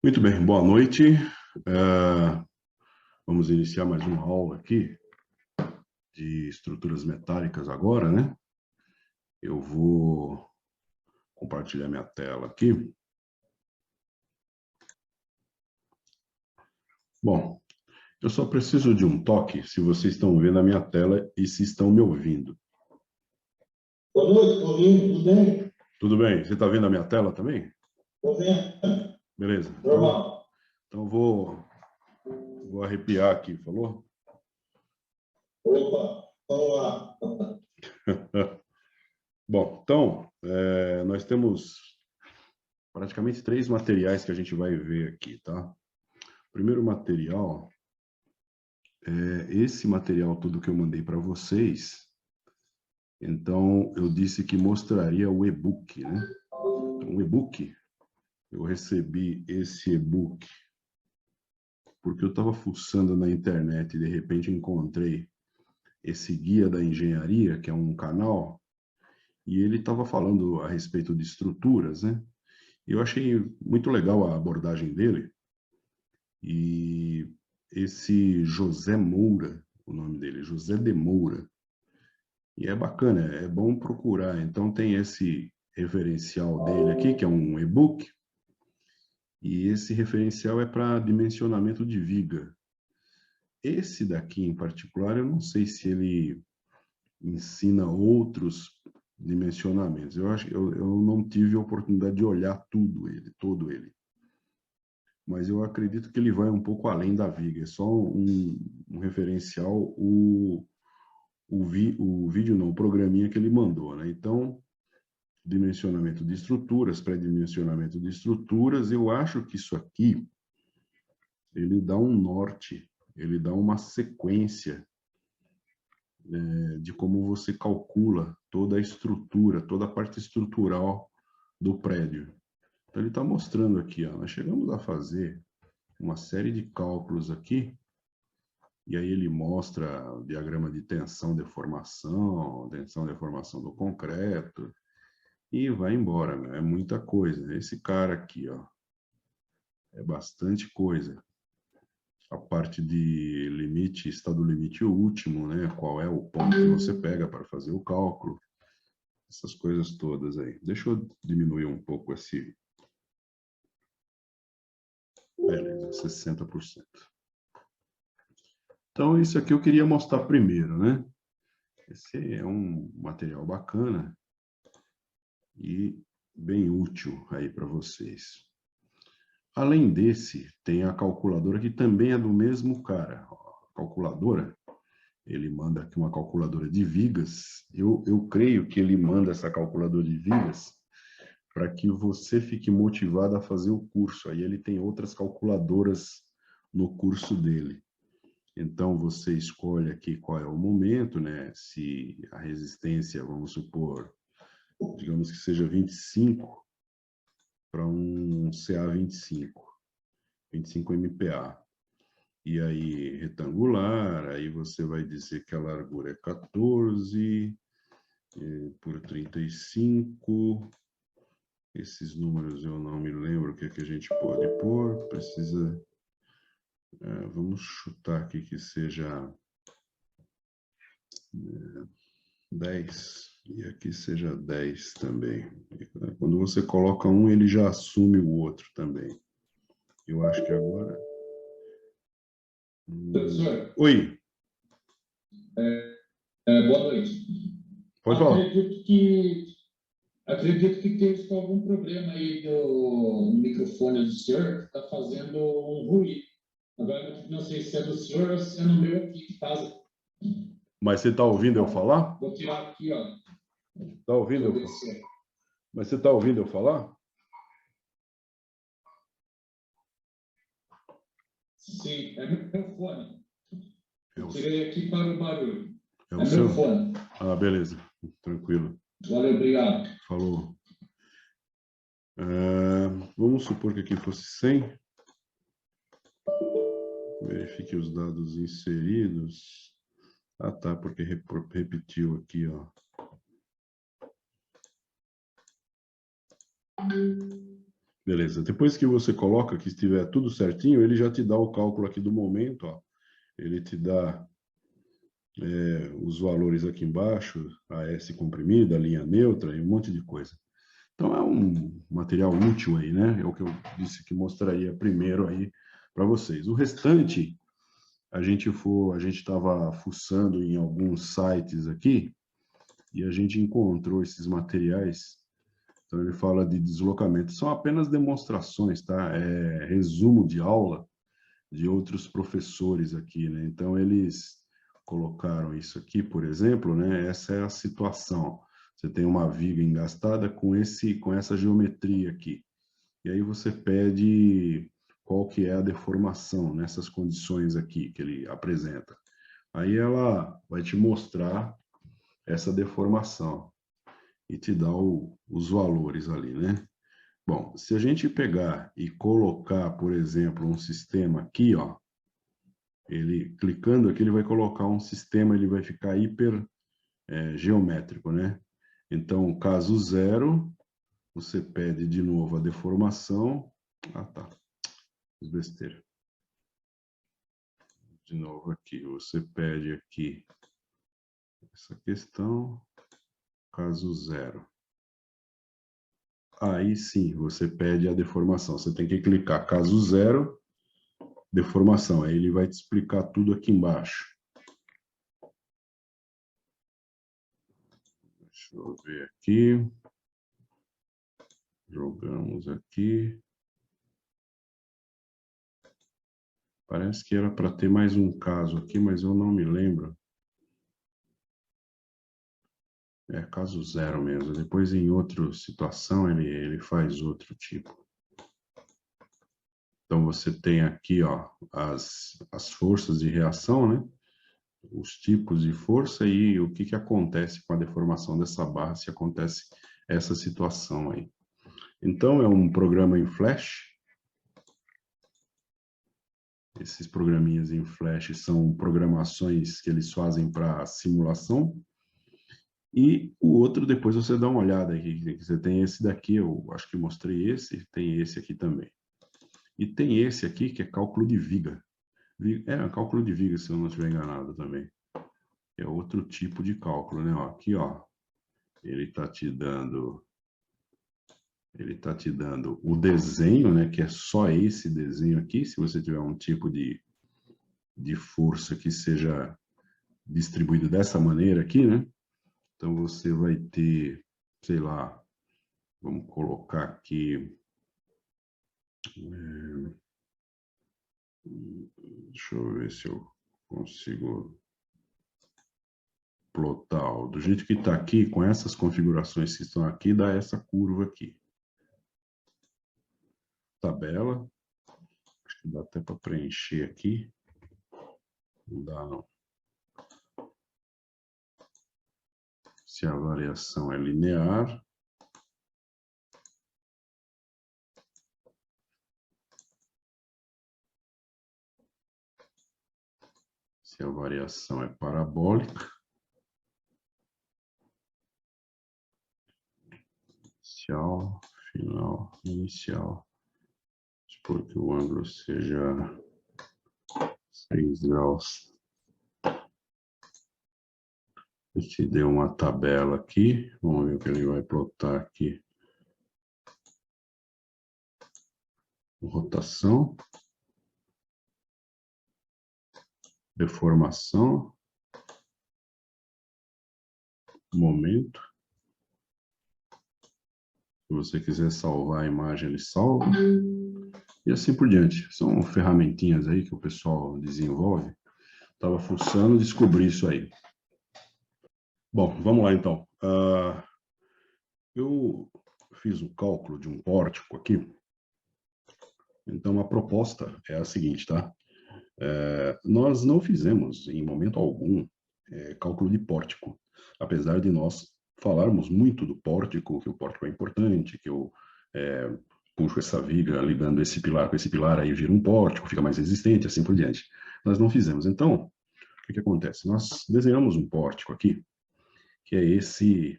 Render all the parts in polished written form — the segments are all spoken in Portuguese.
Muito bem, boa noite. Vamos iniciar mais uma aula aqui de estruturas metálicas agora, né? Eu vou compartilhar minha tela aqui. Bom, eu só preciso de um toque se vocês estão vendo a minha tela e se estão me ouvindo. Boa noite, estou ouvindo, tudo bem? Tudo bem? Você está vendo a minha tela também? Estou vendo. Beleza. Normal. Então vou arrepiar aqui, falou? Opa, vamos lá. Bom, então, nós temos praticamente 3 materiais que a gente vai ver aqui, tá? O primeiro material é esse material todo que eu mandei para vocês. Então, eu disse que mostraria o e-book, né? Então, o e-book, eu recebi esse e-book porque eu estava fuçando na internet e de repente encontrei esse Guia da Engenharia, que é um canal, e ele estava falando a respeito de estruturas, né? E eu achei muito legal a abordagem dele. E esse José Moura, o nome dele, José de Moura, e é bacana, é bom procurar. Então tem esse referencial dele aqui, que é um e-book, e esse referencial é para dimensionamento de viga. Esse daqui em particular, eu não sei se ele ensina outros dimensionamentos. Eu não tive a oportunidade de olhar todo ele. Mas eu acredito que ele vai um pouco além da viga. É só um referencial, o vídeo não, o programinha que ele mandou, né? Então, dimensionamento de estruturas, pré-dimensionamento de estruturas, eu acho que isso aqui, ele dá um norte, ele dá uma sequência de como você calcula toda a estrutura, toda a parte estrutural do prédio. Então, ele está mostrando aqui, ó, nós chegamos a fazer uma série de cálculos aqui, e aí ele mostra o diagrama de tensão, deformação do concreto, e vai embora, né? É muita coisa. Esse cara aqui, ó, é bastante coisa. A parte de limite, estado limite último, né? Qual é o ponto que você pega para fazer o cálculo, essas coisas todas aí. Deixa eu diminuir um pouco esse... Beleza, 60%. Então, isso aqui eu queria mostrar primeiro, né? Esse é um material bacana e bem útil aí para vocês. Além desse, tem a calculadora que também é do mesmo cara. A calculadora, ele manda aqui uma calculadora de vigas. Eu creio que ele manda essa calculadora de vigas para que você fique motivado a fazer o curso. Aí ele tem outras calculadoras no curso dele. Então, você escolhe aqui qual é o momento, né? Se a resistência, vamos supor, digamos que seja 25 para um CA25, 25 MPa. E aí, retangular, aí você vai dizer que a largura é 14 por 35. Esses números eu não me lembro o que é que a gente pode pôr. Precisa... vamos chutar aqui que seja 10. E aqui seja 10 também. Quando você coloca um, ele já assume o outro também. Eu acho que agora... Professor. Oi. Boa noite. Pode falar. Acredito que teve algum problema aí do microfone do senhor, que está fazendo um ruído. Agora, não sei se é do senhor ou se é no meu aqui que faz. Mas você está ouvindo eu falar? Vou tirar aqui, ó. Está ouvindo eu falar? Mas você está ouvindo eu falar? Sim, é meu fone. Eu tirei aqui para o barulho. É meu fone. Ah, beleza. Tranquilo. Valeu, obrigado. Falou. Vamos supor que aqui fosse 100. Verifique os dados inseridos. Ah, tá, porque repetiu aqui, ó. Beleza. Depois que você coloca que estiver tudo certinho, ele já te dá o cálculo aqui do momento, ó. Ele te dá os valores aqui embaixo, a S comprimida, a linha neutra e um monte de coisa. Então, é um material útil aí, né? É o que eu disse que mostraria primeiro aí para vocês. O restante, a gente estava fuçando em alguns sites aqui e a gente encontrou esses materiais. Então, ele fala de deslocamento. São apenas demonstrações, tá? É resumo de aula de outros professores aqui, né? Então, eles colocaram isso aqui, por exemplo, né? Essa é a situação. Você tem uma viga engastada com essa geometria aqui. E aí você pede qual que é a deformação nessas condições aqui que ele apresenta. Aí ela vai te mostrar essa deformação e te dá os valores ali, né? Bom, se a gente pegar e colocar, por exemplo, um sistema aqui, ó, ele clicando aqui, ele vai colocar um sistema, ele vai ficar hiper geométrico, né? Então, caso zero, você pede de novo a deformação. Ah, tá. Fiz besteira. De novo aqui, você pede aqui essa questão, caso zero. Aí sim, você pede a deformação. Você tem que clicar caso zero, deformação. Aí ele vai te explicar tudo aqui embaixo. Deixa eu ver aqui. Jogamos aqui. Parece que era para ter mais um caso aqui, mas eu não me lembro. É caso zero mesmo. Depois, em outra situação, ele faz outro tipo. Então, você tem aqui ó, as forças de reação, né? Os tipos de força e o que acontece com a deformação dessa barra, se acontece essa situação aí. Então, é um programa em Flash. Esses programinhas em Flash são programações que eles fazem para simulação. E o outro, depois você dá uma olhada aqui. Você tem esse daqui, eu acho que mostrei esse, tem esse aqui também. E tem esse aqui, que é cálculo de viga. É, cálculo de viga, se eu não estiver enganado também. É outro tipo de cálculo, né? Ó, aqui, ó, ele está te dando o desenho, né? Que é só esse desenho aqui. Se você tiver um tipo de força que seja distribuído dessa maneira aqui, né? Então, você vai ter, sei lá, vamos colocar aqui... deixa eu ver se eu consigo plotar. Do jeito que está aqui, com essas configurações que estão aqui, dá essa curva aqui. Tabela. Acho que dá até para preencher aqui. Não dá, não. Se a variação é linear. Se a variação é parabólica. Inicial, final, inicial. Supor que o ângulo seja 6 graus. Eu te dei uma tabela aqui. Vamos ver o que ele vai plotar aqui. Rotação. Deformação. Momento. Se você quiser salvar a imagem, ele salva. E assim por diante. São ferramentinhas aí que o pessoal desenvolve. Estava fuçando, descobri isso aí. Bom, vamos lá então. Eu fiz o cálculo de um pórtico aqui. Então, a proposta é a seguinte, tá? Nós não fizemos, em momento algum, cálculo de pórtico. Apesar de nós falarmos muito do pórtico, que o pórtico é importante, que eu puxo essa viga ligando esse pilar com esse pilar, aí vira um pórtico, fica mais resistente, assim por diante. Nós não fizemos. Então, o que acontece? Nós desenhamos um pórtico aqui, que é esse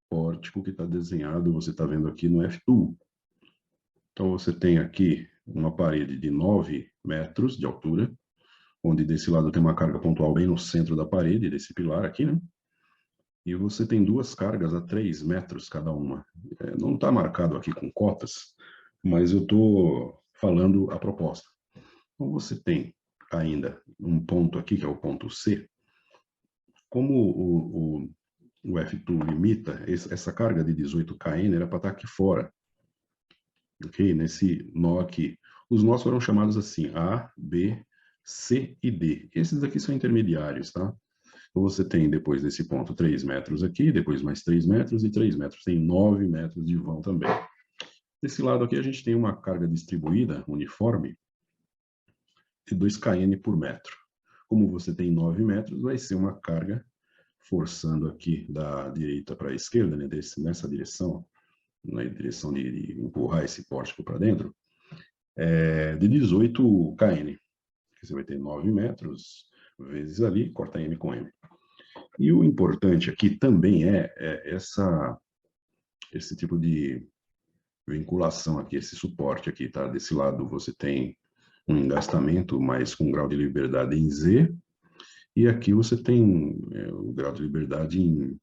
pórtico que está desenhado, você está vendo aqui no F-Tool. Então, você tem aqui uma parede de 9 metros de altura, onde desse lado tem uma carga pontual bem no centro da parede, desse pilar aqui, né? E você tem duas cargas a 3 metros cada uma. Não está marcado aqui com cotas, mas eu estou falando a proposta. Então, você tem ainda um ponto aqui, que é o ponto C. Como o F2 limita, essa carga de 18 kN era para estar aqui fora. Ok? Nesse nó aqui. Os nós foram chamados assim, A, B, C e D. Esses aqui são intermediários, tá? Então, você tem, depois desse ponto, 3 metros aqui, depois mais 3 metros e 3 metros. Tem 9 metros de vão também. Desse lado aqui, a gente tem uma carga distribuída, uniforme, de 2 kN por metro. Como você tem 9 metros, vai ser uma carga, forçando aqui da direita para a esquerda, né, nessa direção, na direção de empurrar esse pórtico para dentro, de 18 kN. Você vai ter 9 metros vezes ali, corta M com M. E o importante aqui também esse tipo de vinculação aqui, esse suporte aqui, tá? Desse lado você tem um engastamento, mas com grau de liberdade em Z, e aqui você tem o grau de liberdade em,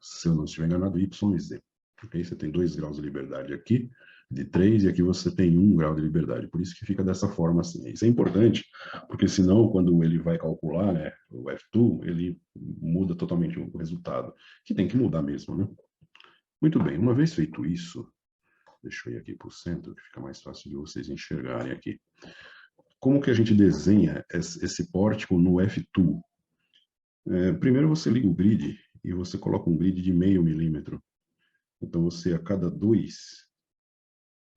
se eu não estiver enganado, Y e Z. Okay? Você tem 2 graus de liberdade aqui, de 3, e aqui você tem 1 grau de liberdade. Por isso que fica dessa forma assim. Isso é importante, porque senão, quando ele vai calcular, né, o F2, ele muda totalmente o resultado, que tem que mudar mesmo, né? Muito bem, uma vez feito isso, deixa eu ir aqui para o centro, que fica mais fácil de vocês enxergarem aqui. Como que a gente desenha esse pórtico no F2? Primeiro você liga o grid e você coloca um grid de 0,5 milímetro. Então, você, a cada 2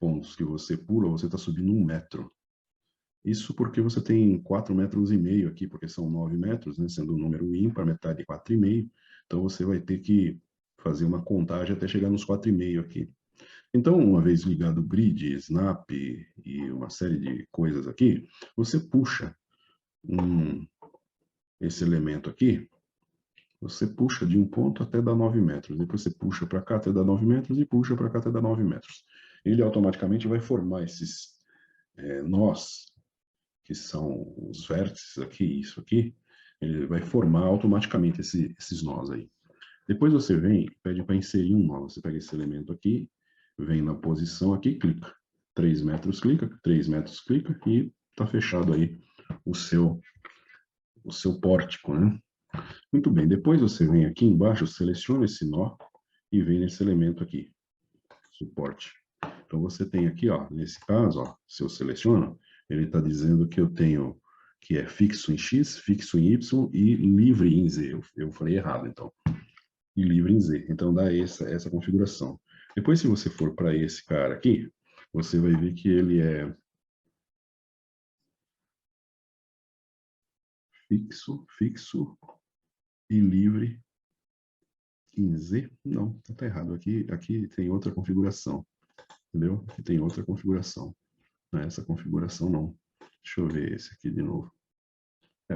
pontos que você pula, você está subindo 1 metro. Isso porque você tem 4,5 metros aqui, porque são 9 metros, né, sendo um número ímpar, metade de 4,5. Então, você vai ter que fazer uma contagem até chegar nos 4,5 aqui. Então, uma vez ligado o grid, snap e uma série de coisas aqui, você puxa esse elemento aqui, você puxa de um ponto até dar 9 metros. Depois você puxa para cá até dar 9 metros e puxa para cá até dar 9 metros. Ele automaticamente vai formar esses nós, que são os vértices aqui, isso aqui, ele vai formar automaticamente esses nós aí. Depois você vem, pede para inserir um nó. Você pega esse elemento aqui, vem na posição aqui, clica. 3 metros, clica. 3 metros, clica. E está fechado aí o seu pórtico, né? Muito bem. Depois você vem aqui embaixo, seleciona esse nó e vem nesse elemento aqui, suporte. Então, você tem aqui, ó, nesse caso, ó, se eu seleciono, ele está dizendo que eu tenho que é fixo em X, fixo em Y e livre em Z. Eu falei errado, então. E livre em Z. Então, dá essa configuração. Depois, se você for para esse cara aqui, você vai ver que ele é fixo e livre em Z. Não, está errado. Aqui tem outra configuração. Entendeu? Aqui tem outra configuração. Não é essa configuração, não. Deixa eu ver esse aqui de novo.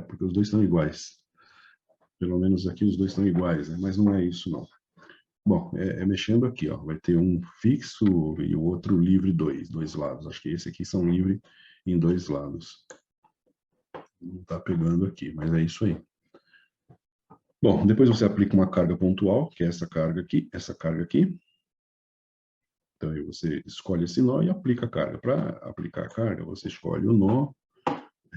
Porque os dois estão iguais. Pelo menos aqui os dois estão iguais, né? Mas não é isso, não. Bom, mexendo aqui, ó, vai ter um fixo e o outro livre dois lados. Acho que esse aqui são livre em 2 lados. Não está pegando aqui, mas é isso aí. Bom, depois você aplica uma carga pontual, que é essa carga aqui. Então, aí você escolhe esse nó e aplica a carga. Para aplicar a carga, você escolhe o nó,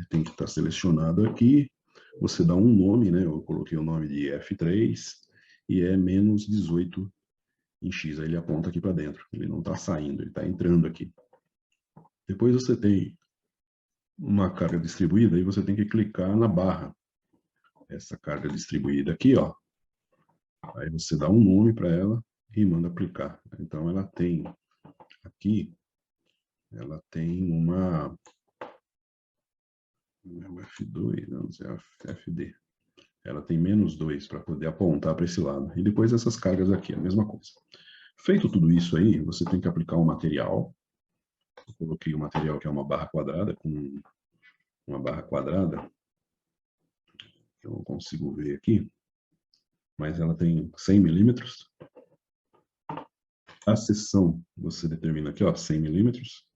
tem que estar selecionado aqui. Você dá um nome, né? Eu coloquei o nome de F3 e é menos 18 em X. Aí ele aponta aqui para dentro. Ele não está saindo, ele está entrando aqui. Depois você tem uma carga distribuída e você tem que clicar na barra. Essa carga distribuída aqui, ó. Aí você dá um nome para ela e manda aplicar. Então ela tem aqui, ela tem uma F2, não sei, FD. Ela tem menos 2 para poder apontar para esse lado. E depois essas cargas aqui, a mesma coisa. Feito tudo isso aí, você tem que aplicar um material. Eu coloquei o material que é uma barra quadrada, com uma barra quadrada. Eu não consigo ver aqui, mas ela tem 100 milímetros. A seção, você determina aqui, ó, 100 milímetros.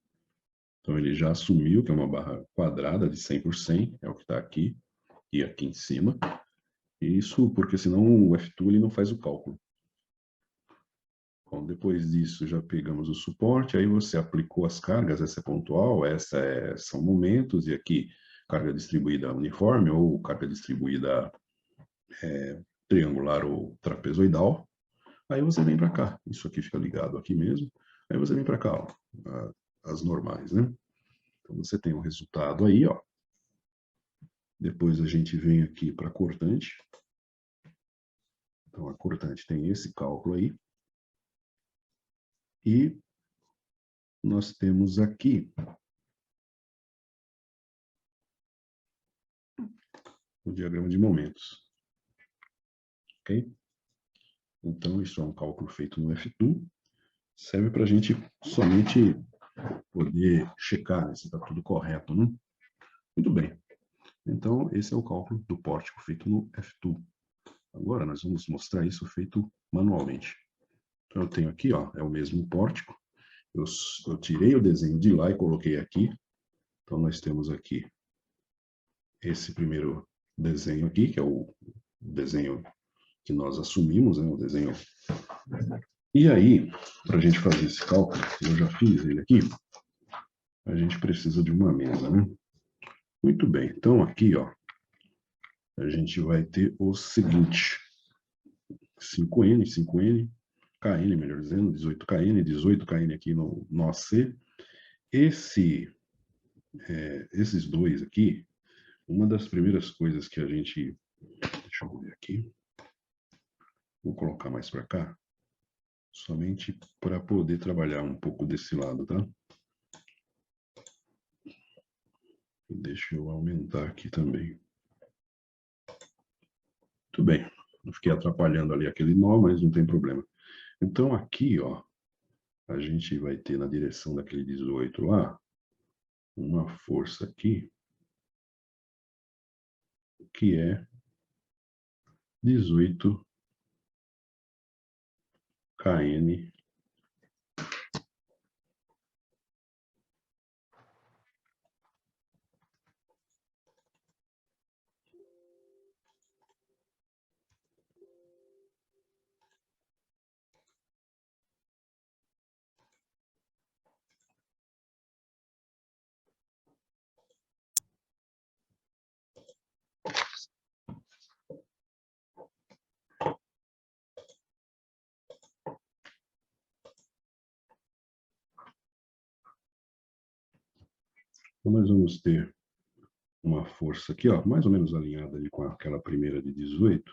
Então, ele já assumiu que é uma barra quadrada de 100 por 100, é o que está aqui e aqui em cima. Isso porque senão o F2 ele não faz o cálculo. Bom, depois disso, já pegamos o suporte, aí você aplicou as cargas, essa é pontual, são momentos, e aqui carga distribuída uniforme ou carga distribuída triangular ou trapezoidal. Aí você vem para cá, isso aqui fica ligado aqui mesmo, aí você vem para cá, ó, as normais, né? Então você tem o resultado aí, ó. Depois a gente vem aqui para a cortante. Então a cortante tem esse cálculo aí. E nós temos aqui o diagrama de momentos. Ok? Então, isso é um cálculo feito no F2. Serve para a gente somente poder checar, né, se está tudo correto, né? Muito bem. Então, esse é o cálculo do pórtico feito no F2. Agora, nós vamos mostrar isso feito manualmente. Então, eu tenho aqui, ó, é o mesmo pórtico. Eu tirei o desenho de lá e coloquei aqui. Então, nós temos aqui esse primeiro desenho aqui, que é o desenho que nós assumimos, né, o desenho. E aí, para a gente fazer esse cálculo, eu já fiz ele aqui, a gente precisa de uma mesa, né? Muito bem, então aqui, ó, a gente vai ter o seguinte, 5N, 5N, KN, melhor dizendo, 18KN, 18KN aqui no AC. Esses dois aqui, uma das primeiras coisas que a gente, deixa eu ver aqui, vou colocar mais para cá, somente para poder trabalhar um pouco desse lado, tá? Deixa eu aumentar aqui também. Muito bem, eu fiquei atrapalhando ali aquele nó, mas não tem problema. Então aqui, ó, a gente vai ter na direção daquele 18 lá, uma força aqui, que é 18 kN. Então nós vamos ter uma força aqui, ó, mais ou menos alinhada ali com aquela primeira de 18.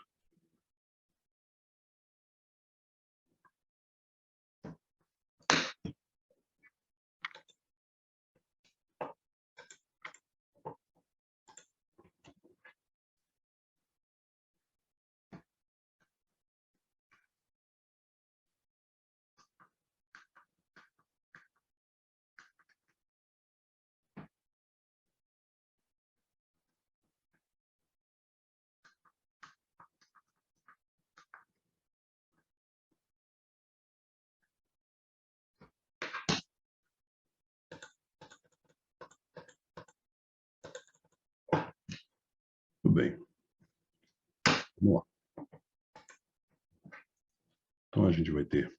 Tudo bem. Vamos lá. Então a gente vai ter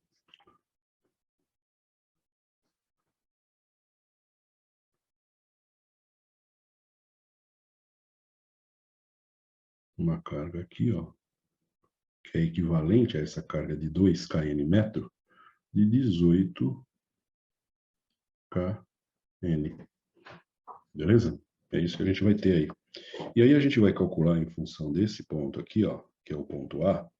uma carga aqui, ó, que é equivalente a essa carga de 2 kN metro, de 18 kN. Beleza? É isso que a gente vai ter aí. E aí a gente vai calcular em função desse ponto aqui, ó, que é o ponto A,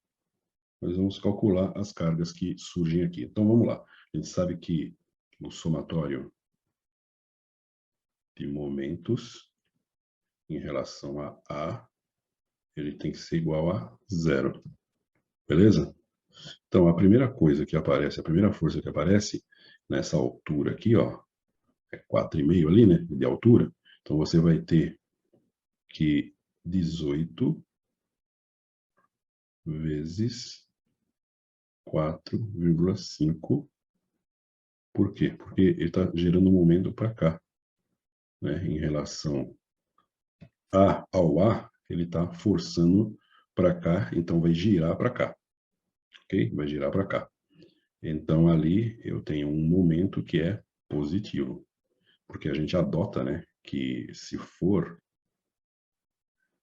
nós vamos calcular as cargas que surgem aqui. Então vamos lá. A gente sabe que o somatório de momentos em relação a A, ele tem que ser igual a 0. Beleza? Então a primeira coisa que aparece, a primeira força que aparece nessa altura aqui, ó, é 4,5 ali, né, de altura. Então você vai ter que 18 vezes 4,5 Por quê? Porque ele está gerando um momento para cá, né? Em relação ao A, ele está forçando para cá, então vai girar para cá, ok? Vai girar para cá. Então, ali eu tenho um momento que é positivo, porque a gente adota, né, que se for,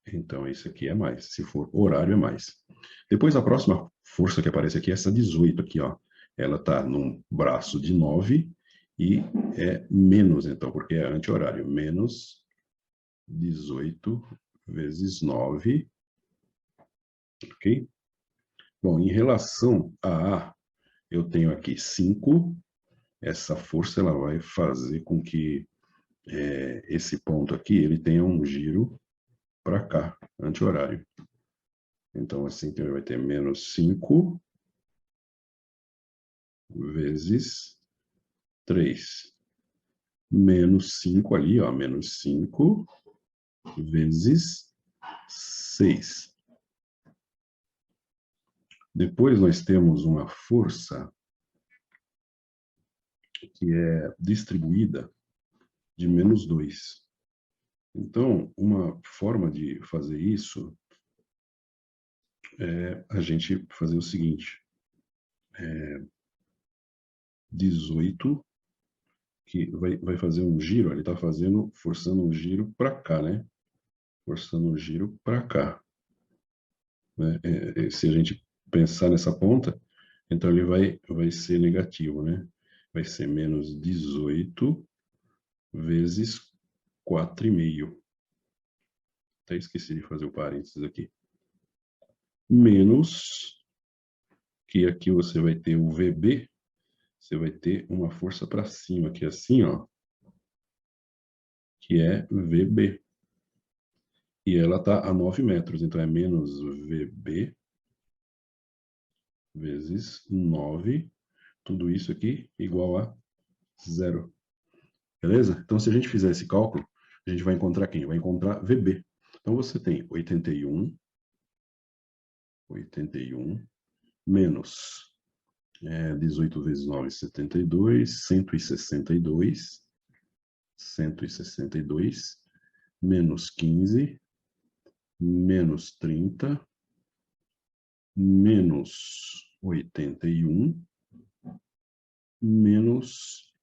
então isso aqui é mais, se for horário é mais. Depois a próxima força que aparece aqui é essa 18 aqui, ó. Ela está num braço de 9 e é menos, então, porque é anti-horário, menos 18 vezes 9, ok? Bom, em relação a A, eu tenho aqui 5. Essa força ela vai fazer com que esse ponto aqui ele tenha um giro para cá, anti-horário. Então, assim, ele vai ter menos 5 vezes 3. Menos 5 ali, ó, menos 5 vezes 6. Depois nós temos uma força que é distribuída de menos 2. Então, uma forma de fazer isso é a gente fazer o seguinte. 18, que vai fazer um giro, ele está forçando um giro para cá, né? Forçando um giro para cá. Né? Se a gente pensar nessa ponta, então ele vai ser negativo, né? Vai ser menos 18 vezes 4,5. Até esqueci de fazer o parênteses aqui. Menos, que aqui você vai ter o VB, você vai ter uma força para cima, aqui assim, ó, que é VB. E ela está a 9 metros, então é menos VB vezes 9, tudo isso aqui igual a 0. Beleza? Então, se a gente fizer esse cálculo, a gente vai encontrar quem? Vai encontrar VB. Então, você tem 81 menos 18 vezes 9, 72, 162, menos 15, menos 30, menos 81, menos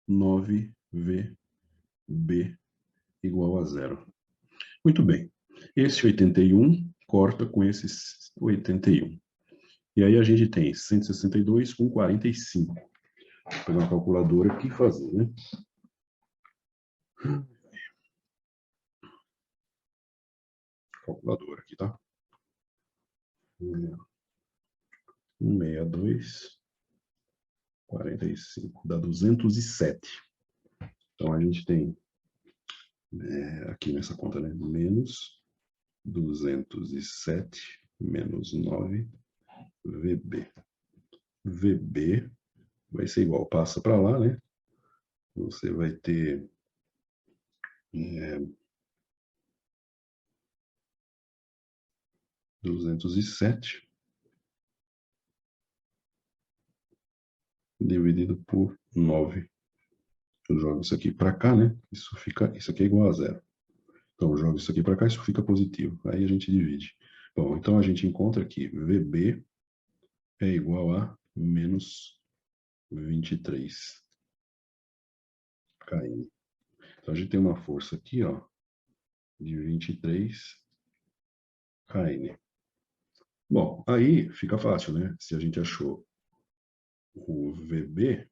9VB igual a 0. Muito bem. Esse 81 corta com esses 81. E aí a gente tem 162 com 45. Vou pegar uma calculadora aqui e fazer, né? Calculadora aqui, tá? 162, 45, dá 207. Então a gente tem aqui nessa conta, né? Menos 207 menos 9 VB. VB vai ser igual, passa para lá, né? Você vai ter 207 dividido por 9. Eu jogo isso aqui para cá, né? Isso aqui é igual a 0. Então, eu jogo isso aqui para cá, isso fica positivo. Aí a gente divide. Bom, então a gente encontra que VB é igual a menos 23 kN. Então, a gente tem uma força aqui, ó, de 23 kN. Bom, aí fica fácil, né? Se a gente achou o VB,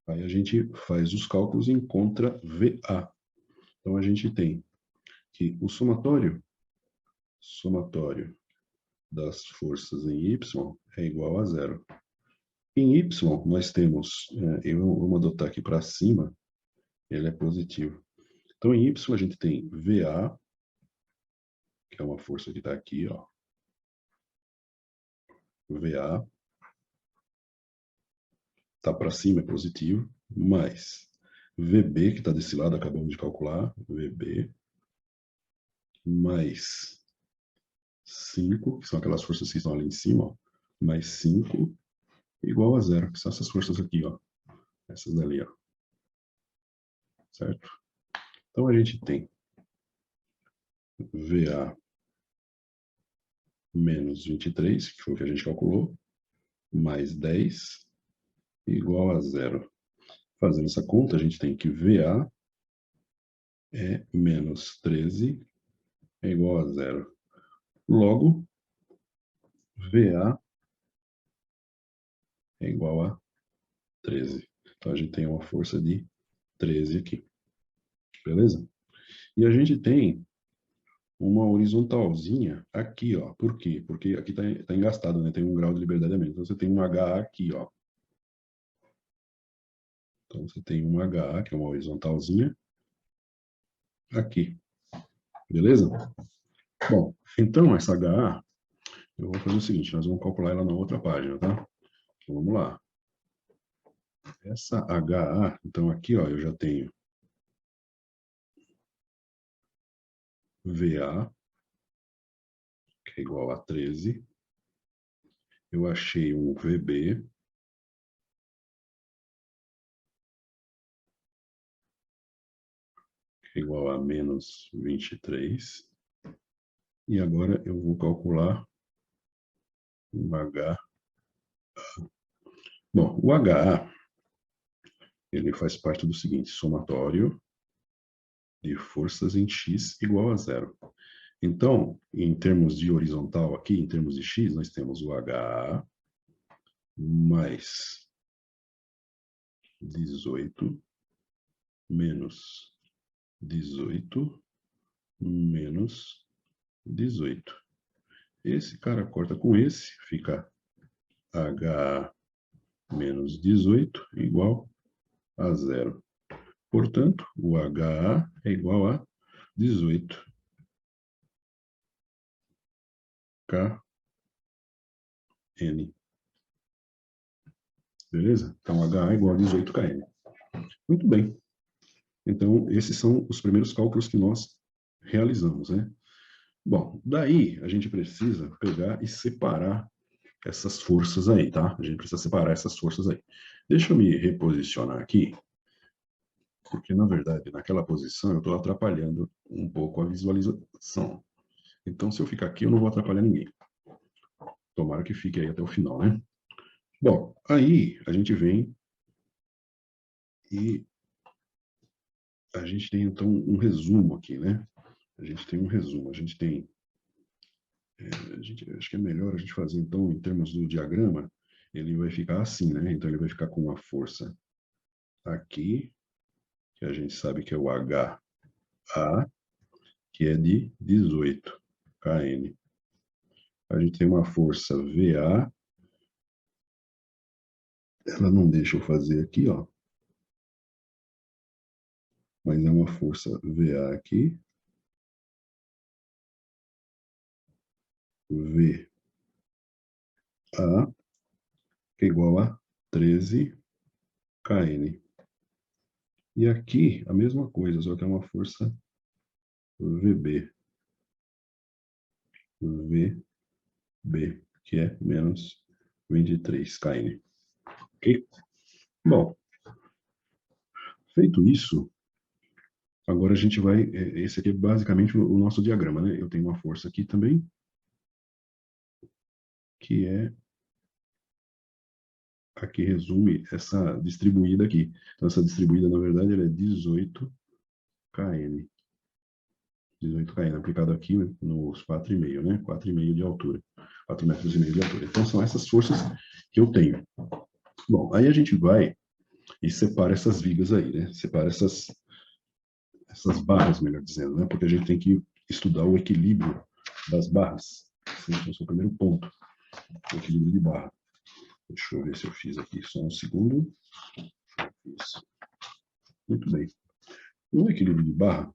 aí a gente faz os cálculos e encontra VA. Então, a gente tem que o somatório das forças em Y é igual a 0. Em Y, nós temos, vamos adotar aqui para cima, ele é positivo. Então, em Y, a gente tem VA, que é uma força que está aqui, ó. VA está para cima, é positivo, mais VB, que está desse lado, acabamos de calcular, VB, mais 5, que são aquelas forças que estão ali em cima, ó, mais 5, igual a 0, que são essas forças aqui, ó. Essas dali, ó. Certo? Então, a gente tem VA menos 23, que foi o que a gente calculou, mais 10, igual a zero. Fazendo essa conta, a gente tem que VA é menos 13 é igual a zero. Logo, VA é igual a 13. Então, a gente tem uma força de 13 aqui. Beleza? E a gente tem uma horizontalzinha aqui, ó. Por quê? Porque aqui tá engastado, né? Tem um grau de liberdade a menos. Então, você tem um HA aqui, ó. Então, você tem um HA, que é uma horizontalzinha, aqui. Beleza? Bom, então essa HA, eu vou fazer o seguinte, nós vamos calcular ela na outra página, tá? Então, vamos lá. Essa HA, então aqui, ó, eu já tenho VA, que é igual a 13. Eu achei um VB, que é igual a menos 23. E agora eu vou calcular o HA. Bom, o HA, ele faz parte do seguinte, somatório de forças em X igual a zero. Então, em termos de horizontal aqui, em termos de X, nós temos o HA mais 18 menos 18 menos 18. Esse cara corta com esse, fica HA menos 18 igual a zero. Portanto, o HA é igual a 18 kN. Beleza? Então, HA é igual a 18 kN. Muito bem. Então, esses são os primeiros cálculos que nós realizamos, né? Bom, daí a gente precisa pegar e separar essas forças aí, tá? A gente precisa separar essas forças aí. Deixa eu me reposicionar aqui, porque, na verdade, naquela posição eu estou atrapalhando um pouco a visualização. Então, se eu ficar aqui, eu não vou atrapalhar ninguém. Tomara que fique aí até o final, né? Bom, aí a gente vem e a gente tem, então, um resumo aqui, né? A gente tem um resumo. A gente tem... acho que é melhor a gente fazer, então, em termos do diagrama, ele vai ficar assim, né? Então, ele vai ficar com uma força aqui, que a gente sabe que é o HA, que é de 18 kN. A gente tem uma força VA, ela não deixa eu fazer aqui, ó, mas é uma força VA aqui, VA, que é igual a 13 kN. E aqui, a mesma coisa, só que é uma força VB, VB, que é menos 23 kN. Ok? Bom, feito isso, agora a gente vai... esse aqui é basicamente o nosso diagrama, né? Eu tenho uma força aqui também, que é... aqui resume essa distribuída aqui. Então, essa distribuída, na verdade, ela é 18 kN. 18 kN aplicado aqui nos 4,5, né? 4,5 de altura. 4,5 metros de altura. Então, são essas forças que eu tenho. Bom, aí a gente vai e separa essas vigas aí, né? Separa essas barras, melhor dizendo, né? Porque a gente tem que estudar o equilíbrio das barras. Esse é o primeiro ponto, o equilíbrio de barra. Deixa eu ver se eu fiz aqui só um segundo. Isso. Muito bem. No equilíbrio de barra,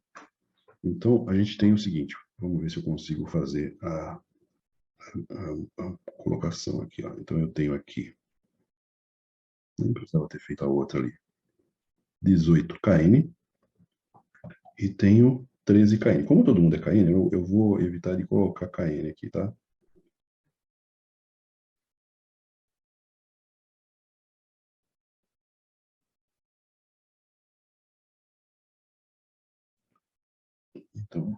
então, a gente tem o seguinte, vamos ver se eu consigo fazer a colocação aqui. Ó. Então, eu tenho aqui, não precisava ter feito a outra ali, 18 kN e tenho 13 kN. Como todo mundo é kN, eu vou evitar de colocar kN aqui, tá? então.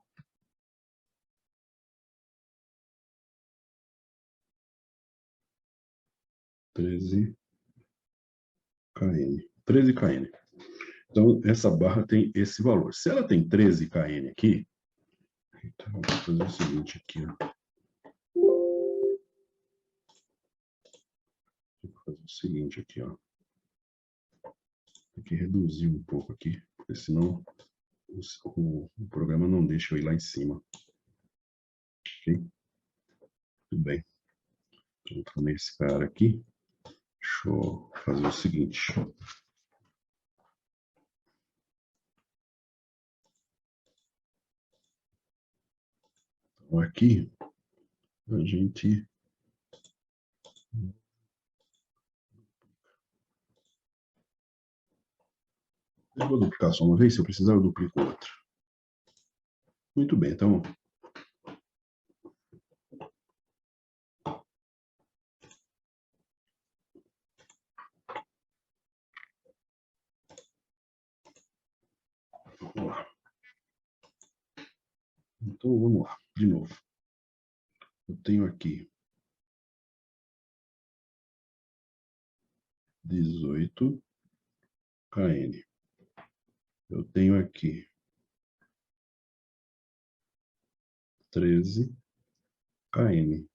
(13 kN). 13 kN. Então, essa barra tem esse valor. Se ela tem 13 kN aqui, então, vou fazer o seguinte aqui, ó. Vou fazer o seguinte aqui, ó. Tem que reduzir um pouco aqui, porque senão o programa não deixa eu ir lá em cima. Ok? Tudo bem. Então, nesse cara aqui, deixa eu fazer o seguinte. Então, aqui, a gente... Eu vou duplicar só uma vez, se eu precisar eu duplico outra. Muito bem, então... Vamos lá. Então, vamos lá, de novo. Eu tenho aqui 18 kN. Eu tenho aqui 13 kN.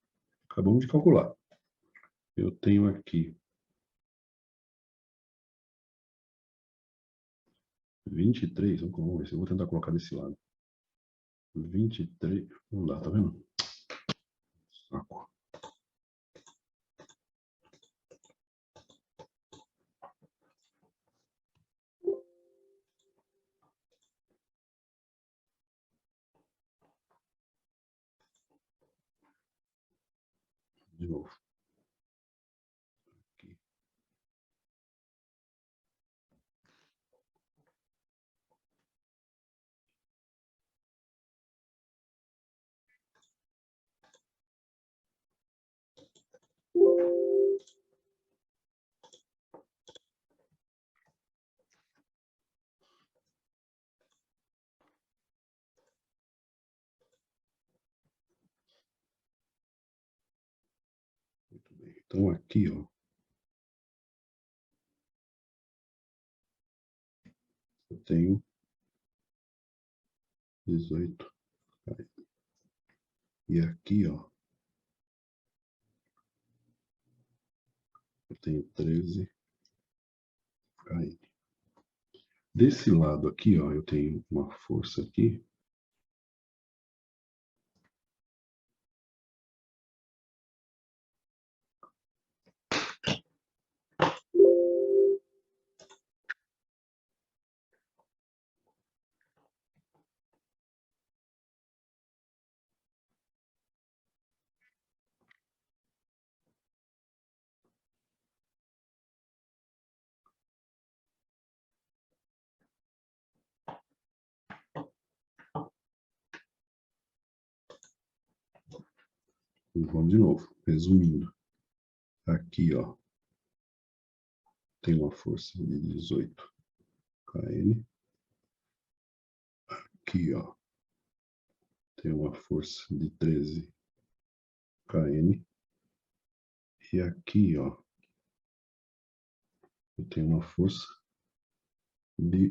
Acabamos de calcular. Eu tenho aqui 23, vamos ver se eu vou tentar colocar desse lado. 23, não dá, tá vendo? Saco. De novo. Aqui. Muito bem. Então aqui, ó, eu tenho 18 kN. E aqui, ó, eu tenho 13 kN. Desse lado aqui, ó, eu tenho uma força aqui. Vamos de novo, resumindo. Aqui, ó, tem uma força de 18 kN. Aqui, ó, tem uma força de 13 kN. E aqui, ó, eu tenho uma força de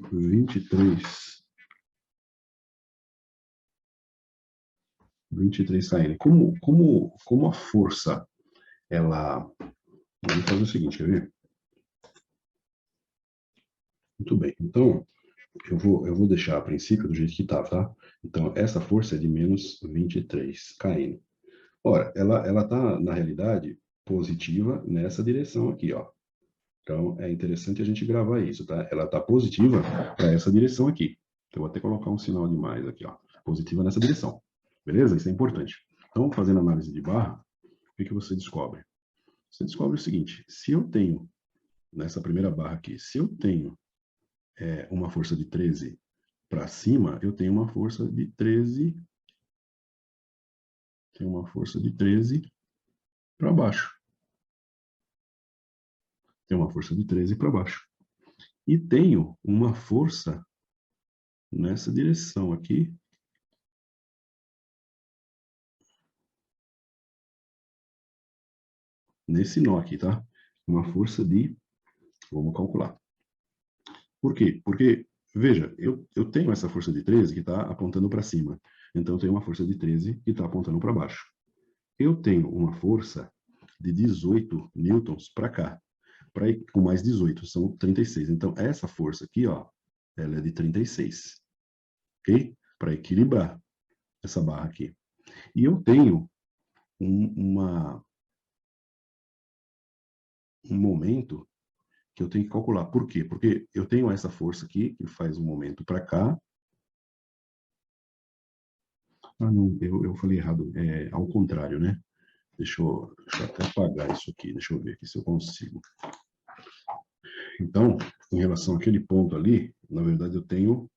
23 kN. Como a força, ela... Vamos fazer o seguinte, quer ver? Muito bem, então, eu vou deixar a princípio do jeito que tá, tá? Então, essa força é de menos 23 kN. Ora, ela tá, na realidade, positiva nessa direção aqui, ó. Então, é interessante a gente gravar isso, tá? Ela tá positiva para essa direção aqui. Eu vou até colocar um sinal de mais aqui, ó. Positiva nessa direção. Beleza? Isso é importante. Então, fazendo análise de barra, o que você descobre? Você descobre o seguinte, se eu tenho, nessa primeira barra aqui, se eu tenho uma força de 13 para cima, eu tenho uma força de 13, para baixo. Tem uma força de 13 para baixo. E tenho uma força nessa direção aqui nesse nó aqui, tá? Uma força de, vamos calcular. Por quê? Porque, veja, eu tenho essa força de 13 que está apontando para cima. Então, eu tenho uma força de 13 que está apontando para baixo. Eu tenho uma força de 18 newtons para cá. Com mais 18, são 36. Então, essa força aqui, ó, ela é de 36. Ok? Para equilibrar essa barra aqui. E eu tenho um momento que eu tenho que calcular. Por quê? Porque eu tenho essa força aqui, que faz um momento para cá. Ah, não, eu falei errado. É ao contrário, né? Deixa eu até apagar isso aqui. Deixa eu ver aqui se eu consigo. Então, em relação àquele ponto ali, na verdade eu tenho,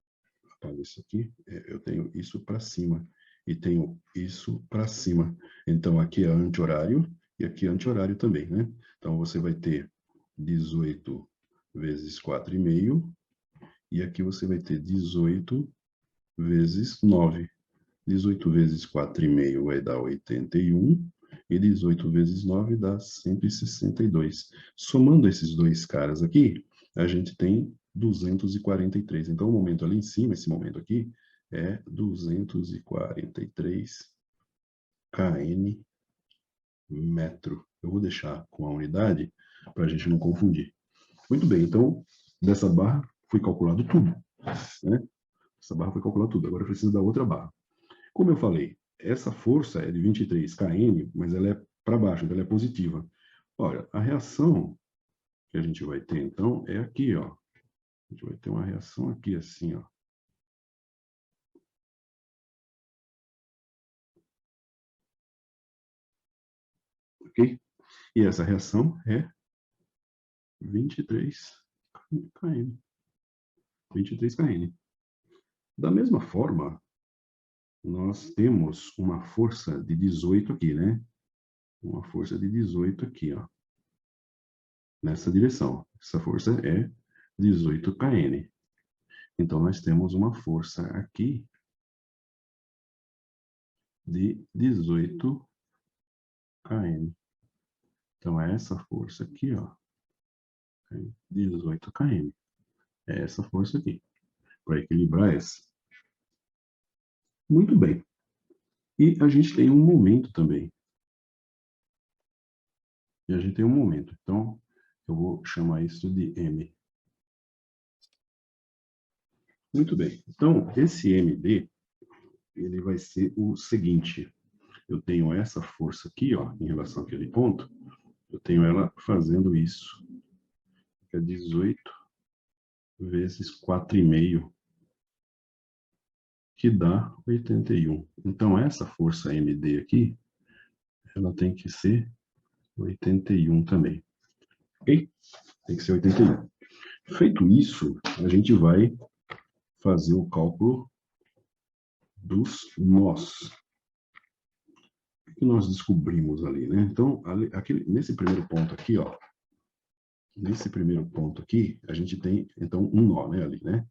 apaga isso aqui, eu tenho isso para cima e tenho isso para cima. Então, aqui é anti-horário e aqui é anti-horário também, né? Então, você vai ter 18 vezes 4,5 e aqui você vai ter 18 vezes 9. 18 vezes 4,5 vai dar 81 e 18 vezes 9 dá 162. Somando esses dois caras aqui, a gente tem 243. Então, o momento ali em cima, esse momento aqui, é 243 kN metro. Eu vou deixar com a unidade para a gente não confundir. Muito bem, então, dessa barra foi calculado tudo, né? Essa barra foi calculado tudo. Agora eu preciso da outra barra. Como eu falei, essa força é de 23 kN, mas ela é para baixo, então ela é positiva. Olha, a reação que a gente vai ter, então, é aqui, ó. A gente vai ter uma reação aqui, assim, ó. Ok? E essa reação é 23 kN. 23 kN. Da mesma forma, nós temos uma força de 18 aqui, né? Uma força de 18 aqui, ó. Nessa direção. Essa força é 18 kN. Então, nós temos uma força aqui de 18 kN. Então, é essa força aqui, ó, 18 kN. É essa força aqui, para equilibrar essa. Muito bem. E a gente tem um momento também. E a gente tem um momento. Então, eu vou chamar isso de M. Muito bem. Então, esse MD, ele vai ser o seguinte. Eu tenho essa força aqui, ó, em relação àquele ponto, eu tenho ela fazendo isso, que é 18 vezes 4,5, que dá 81. Então, essa força MD aqui, ela tem que ser 81 também. Ok? Tem que ser 81. Feito isso, a gente vai fazer o cálculo dos nós. O que nós descobrimos ali, né? Então, nesse primeiro ponto aqui, ó, nesse primeiro ponto aqui, a gente tem, então, um nó, né, ali, né?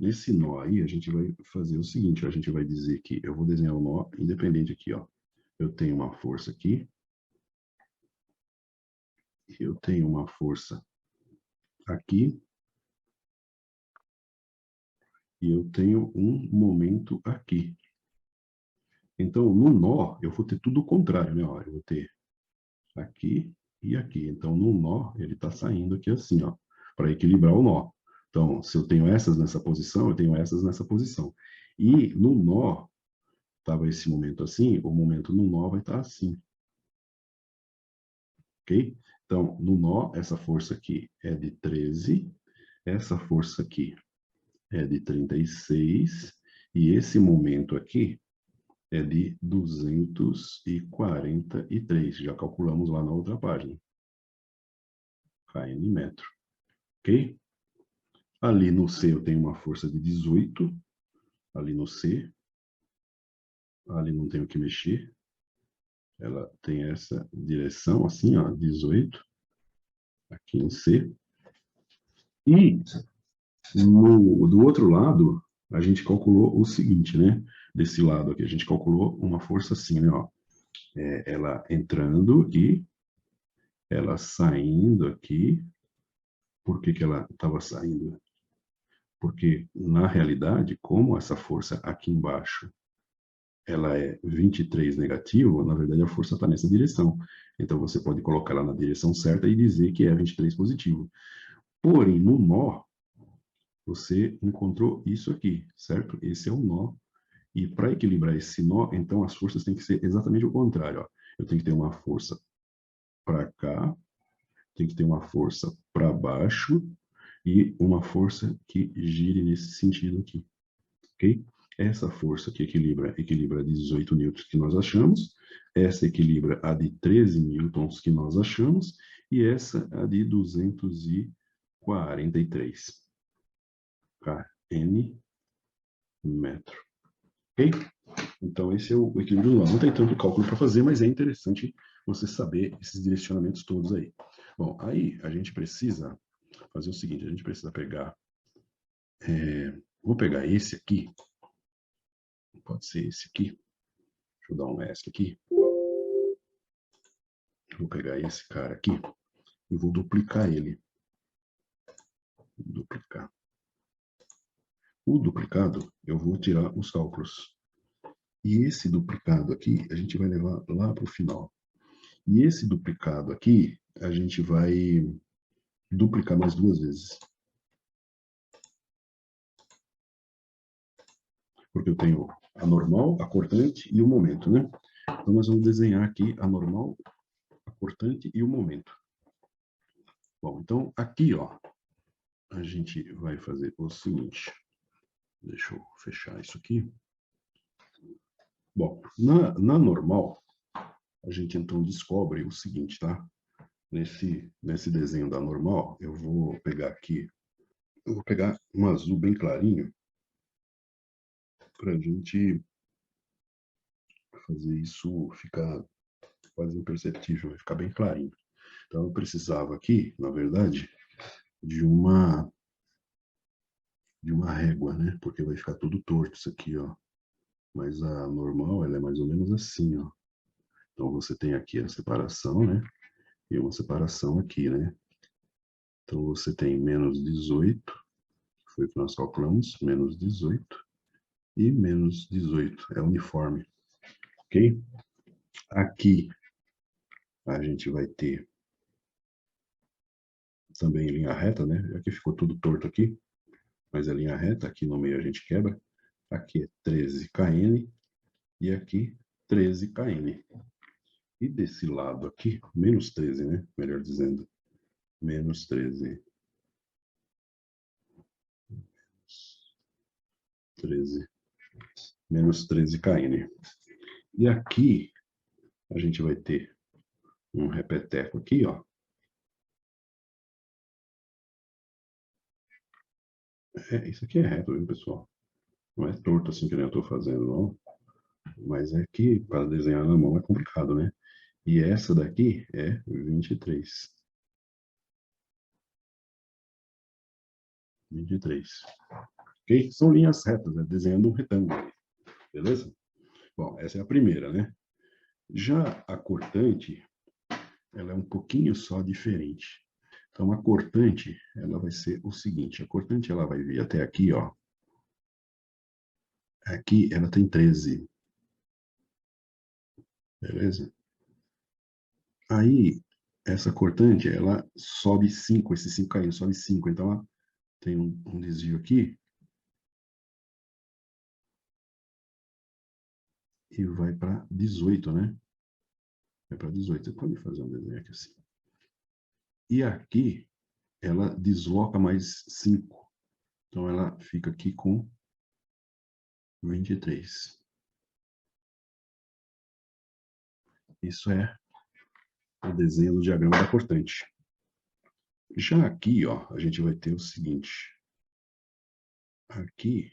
Nesse nó aí, a gente vai fazer o seguinte, a gente vai dizer que eu vou desenhar o nó independente aqui, ó. Eu tenho uma força aqui, eu tenho uma força aqui, e eu tenho um momento aqui. Então, no nó, eu vou ter tudo o contrário, né? Ó, eu vou ter aqui e aqui. Então, no nó, ele está saindo aqui assim, ó, para equilibrar o nó. Então, se eu tenho essas nessa posição, eu tenho essas nessa posição. E no nó, estava esse momento assim, o momento no nó vai estar assim. Ok? Então, no nó, essa força aqui é de 13, essa força aqui é de 36, e esse momento aqui é de 243. Já calculamos lá na outra página. kN metro. Ok? Ali no C eu tenho uma força de 18. Ali no C. Ali não tenho que mexer. Ela tem essa direção assim, ó, 18. Aqui em C. E do outro lado, a gente calculou o seguinte, né? Desse lado aqui, a gente calculou uma força assim, né? Ó. Ela entrando aqui ela saindo aqui. Por que que ela estava saindo? Porque, na realidade, como essa força aqui embaixo ela é 23 negativo, na verdade a força está nessa direção. Então você pode colocar ela na direção certa e dizer que é 23 positivo. Porém, no nó, você encontrou isso aqui, certo? Esse é o nó. E para equilibrar esse nó, então as forças têm que ser exatamente o contrário. Ó. Eu tenho que ter uma força para cá, tem que ter uma força para baixo e uma força que gire nesse sentido aqui, ok? Essa força que equilibra 18 newtons que nós achamos, essa equilibra a de 13 newtons que nós achamos, e essa a de 243 kN metro, ok? Então esse é o equilíbrio do nó. Não tem tanto cálculo para fazer, mas é interessante você saber esses direcionamentos todos aí. Bom, aí a gente precisa fazer o seguinte, a gente precisa pegar, vou pegar esse aqui, pode ser esse aqui, deixa eu dar um ESC aqui, vou pegar esse cara aqui e vou duplicar ele, duplicar. O duplicado, eu vou tirar os cálculos. E esse duplicado aqui, a gente vai levar lá para o final. E esse duplicado aqui, a gente vai duplicar mais 2 vezes. Porque eu tenho a normal, a cortante e o momento, né? Então, nós vamos desenhar aqui a normal, a cortante e o momento. Bom, então, aqui, ó, a gente vai fazer o seguinte. Deixa eu fechar isso aqui. Bom, na normal, a gente então descobre o seguinte, tá? Nesse desenho da normal, eu vou pegar aqui, eu vou pegar um azul bem clarinho, para a gente fazer isso ficar quase imperceptível, vai ficar bem clarinho. Então, eu precisava aqui, na verdade, de uma régua, né? Porque vai ficar tudo torto isso aqui, ó. Mas a normal, ela é mais ou menos assim, ó. Então, você tem aqui a separação, né? E uma separação aqui, né? Então, você tem menos 18, foi o que nós calculamos, menos 18, e menos 18, é uniforme, ok? Aqui, a gente vai ter também linha reta, né? Aqui ficou tudo torto aqui, mas é linha reta, aqui no meio a gente quebra. Aqui é 13 kN e aqui 13 kN. E desse lado aqui, menos 13, né? Melhor dizendo, menos 13. 13. Menos 13 kN. E aqui a gente vai ter um repeteco aqui, ó. Isso aqui é reto, viu, pessoal? Não é torto assim que nem eu estou fazendo, não. Mas é que para desenhar na mão é complicado, né? E essa daqui é 23. 23. Ok? São linhas retas, né? Desenhando um retângulo. Beleza? Bom, essa é a primeira, né? Já a cortante, ela é um pouquinho só diferente. Então, a cortante, ela vai ser o seguinte. A cortante, ela vai vir até aqui, ó. Aqui, ela tem 13. Beleza? Aí, essa cortante, ela sobe 5. Esse 5 caindo, sobe 5. Então, ela tem um desvio aqui. E vai para 18, né? Vai para 18. Você pode fazer um desenho aqui assim. E aqui, ela desloca mais 5. Então, ela fica aqui com 23. Isso é o desenho do diagrama da cortante. Já aqui, ó, a gente vai ter o seguinte. Aqui,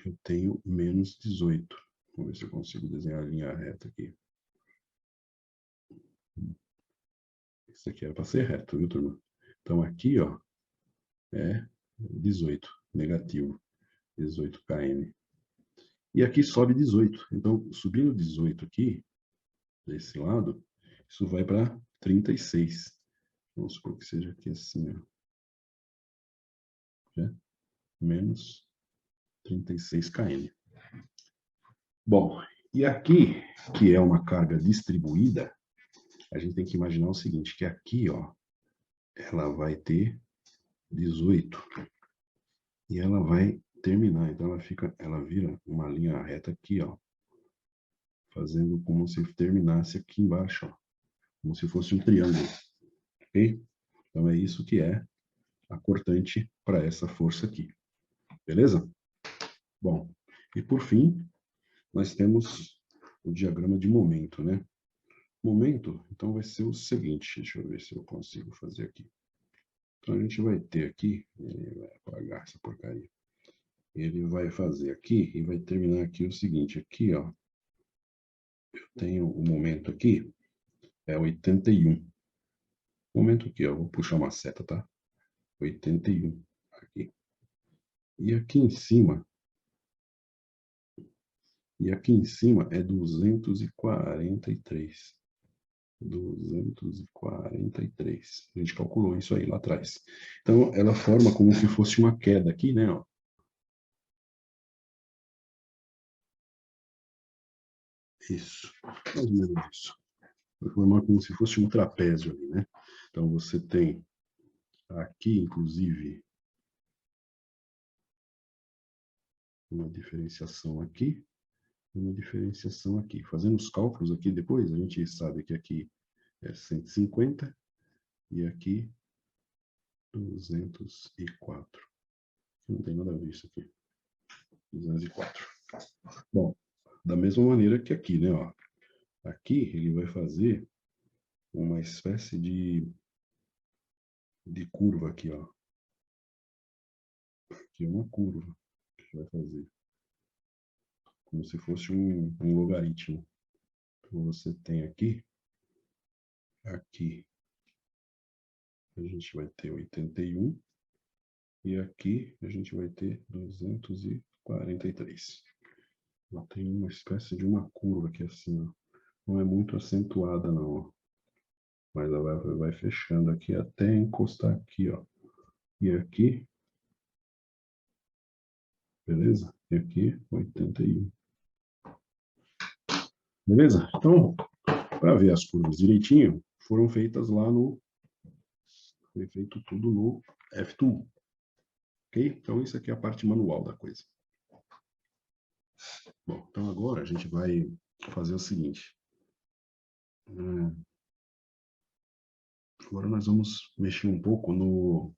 eu tenho menos 18. Vamos ver se eu consigo desenhar a linha reta aqui. Isso aqui era para ser reto, viu, turma? Então, aqui, ó, é 18, negativo. 18 kN. E aqui sobe 18. Então, subindo 18 aqui, desse lado, Isso vai para 36. Vamos supor que seja aqui assim, ó. Menos 36 kN. Bom, e aqui, que é uma carga distribuída, a gente tem que imaginar o seguinte, que aqui, ó, ela vai ter 18. E ela vai terminar, então ela vira uma linha reta aqui, ó, fazendo como se terminasse aqui embaixo, ó, como se fosse um triângulo, ok? Então é isso que é a cortante para essa força aqui, beleza? Bom, e por fim, nós temos o diagrama de momento, né? Momento, então vai ser o seguinte, deixa eu ver se eu consigo fazer aqui. Então a gente vai ter aqui, ele vai apagar essa porcaria. Ele vai fazer aqui e vai terminar aqui o seguinte, aqui, ó, eu tenho o momento aqui, é 81. Momento aqui, ó, vou puxar uma seta, tá? 81, aqui. E aqui em cima é 243. 243. A gente calculou isso aí lá atrás. Então, ela forma como se fosse uma queda aqui, né? Ó. Isso. Mais ou menos isso. Vai formar como se fosse um trapézio ali, né? Então, você tem aqui, inclusive, uma diferenciação aqui, uma diferenciação aqui. Fazendo os cálculos aqui depois, a gente sabe que aqui é 150 e aqui 204. Não tem nada a ver isso aqui. 204. Bom, da mesma maneira que aqui, né? Ó. Aqui ele vai fazer uma espécie de curva aqui, ó. Aqui é uma curva que vai fazer. Como se fosse um logaritmo. Então você tem aqui a gente vai ter 81 e aqui a gente vai ter 243. Ela tem uma espécie de uma curva aqui assim, ó. Não é muito acentuada não, ó. Mas ela vai fechando aqui até encostar aqui, ó. E aqui, beleza? E aqui 81. Beleza? Então, para ver as curvas direitinho, foram feitas lá no... Foi feito tudo no F2. Ok? Então, isso aqui é a parte manual da coisa. Bom, então agora a gente vai fazer o seguinte. Agora nós vamos mexer um pouco no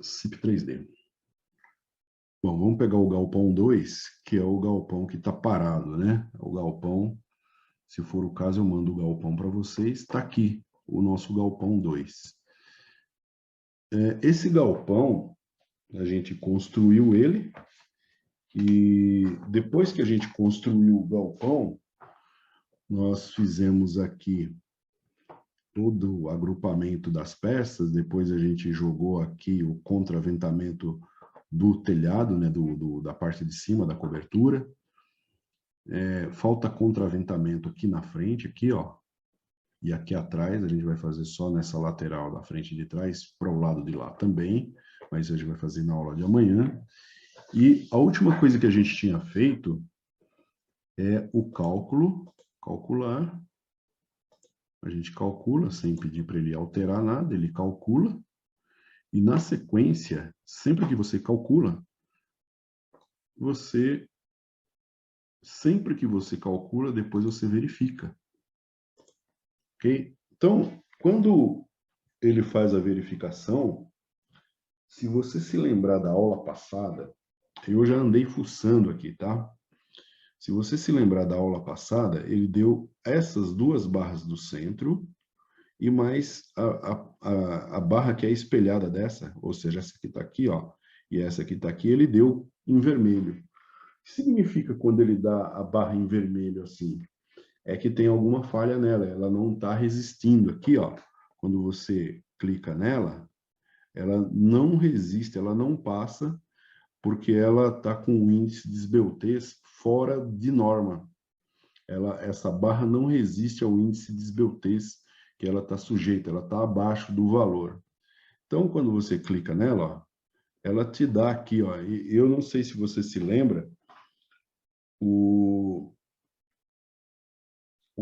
CIP 3D. Bom, vamos pegar o galpão 2, que é o galpão que está parado, né? O galpão, se for o caso, eu mando o galpão para vocês. Está aqui o nosso galpão 2. Esse galpão, a gente construiu ele, e depois que a gente construiu o galpão, nós fizemos aqui todo o agrupamento das peças, depois a gente jogou aqui o contraventamento do telhado, né, da parte de cima da cobertura. Falta contraventamento aqui na frente, aqui, ó, e aqui atrás, a gente vai fazer só nessa lateral da frente e de trás, para o lado de lá também, mas a gente vai fazer na aula de amanhã. E a última coisa que a gente tinha feito é o calcular. A gente calcula, sem pedir para ele alterar nada, ele calcula. E na sequência, sempre que você calcula, depois você verifica. Ok? Então, quando ele faz a verificação, se você se lembrar da aula passada, eu já andei fuçando aqui, tá? Se você se lembrar da aula passada, ele deu essas duas barras do centro e mais a barra que é espelhada dessa, ou seja, essa que está aqui, ó, e essa que está aqui, ele deu em vermelho. O que significa quando ele dá a barra em vermelho assim? É que tem alguma falha nela, ela não está resistindo. Aqui, ó, quando você clica nela, ela não resiste, ela não passa, porque ela está com um índice de esbeltez fora de norma. essa barra não resiste ao índice de esbeltez que ela está sujeita, ela está abaixo do valor. Então, quando você clica nela, ó, ela te dá aqui, ó, e eu não sei se você se lembra, o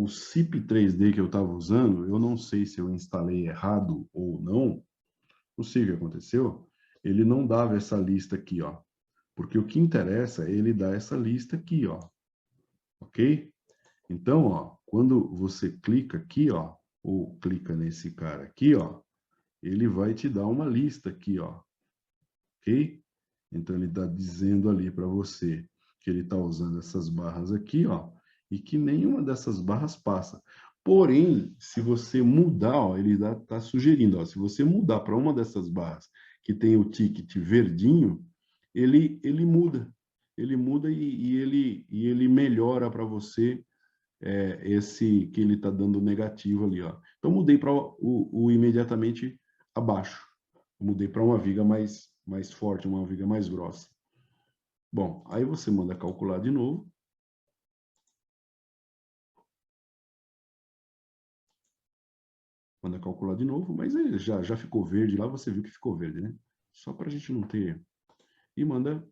CIP 3D que eu estava usando, eu não sei se eu instalei errado ou não sei o que aconteceu, ele não dava essa lista aqui, ó, porque o que interessa é ele dar essa lista aqui, ó, ok? Então, ó, quando você clica aqui, ó, ou clica nesse cara aqui, ó, ele vai te dar uma lista aqui, ó, ok? Então, ele está dizendo ali para você que ele está usando essas barras aqui, ó, e que nenhuma dessas barras passa. Porém, se você mudar, ó, ele está sugerindo, ó, se você mudar para uma dessas barras que tem o ticket verdinho, ele muda. Ele muda e ele melhora para você esse que ele está dando negativo ali, ó. Então, mudei para o imediatamente abaixo. Mudei para uma viga mais forte, uma viga mais grossa. Bom, aí você manda calcular de novo. Manda calcular de novo, mas ele já ficou verde lá, você viu que ficou verde, né? Só para a gente não ter... E manda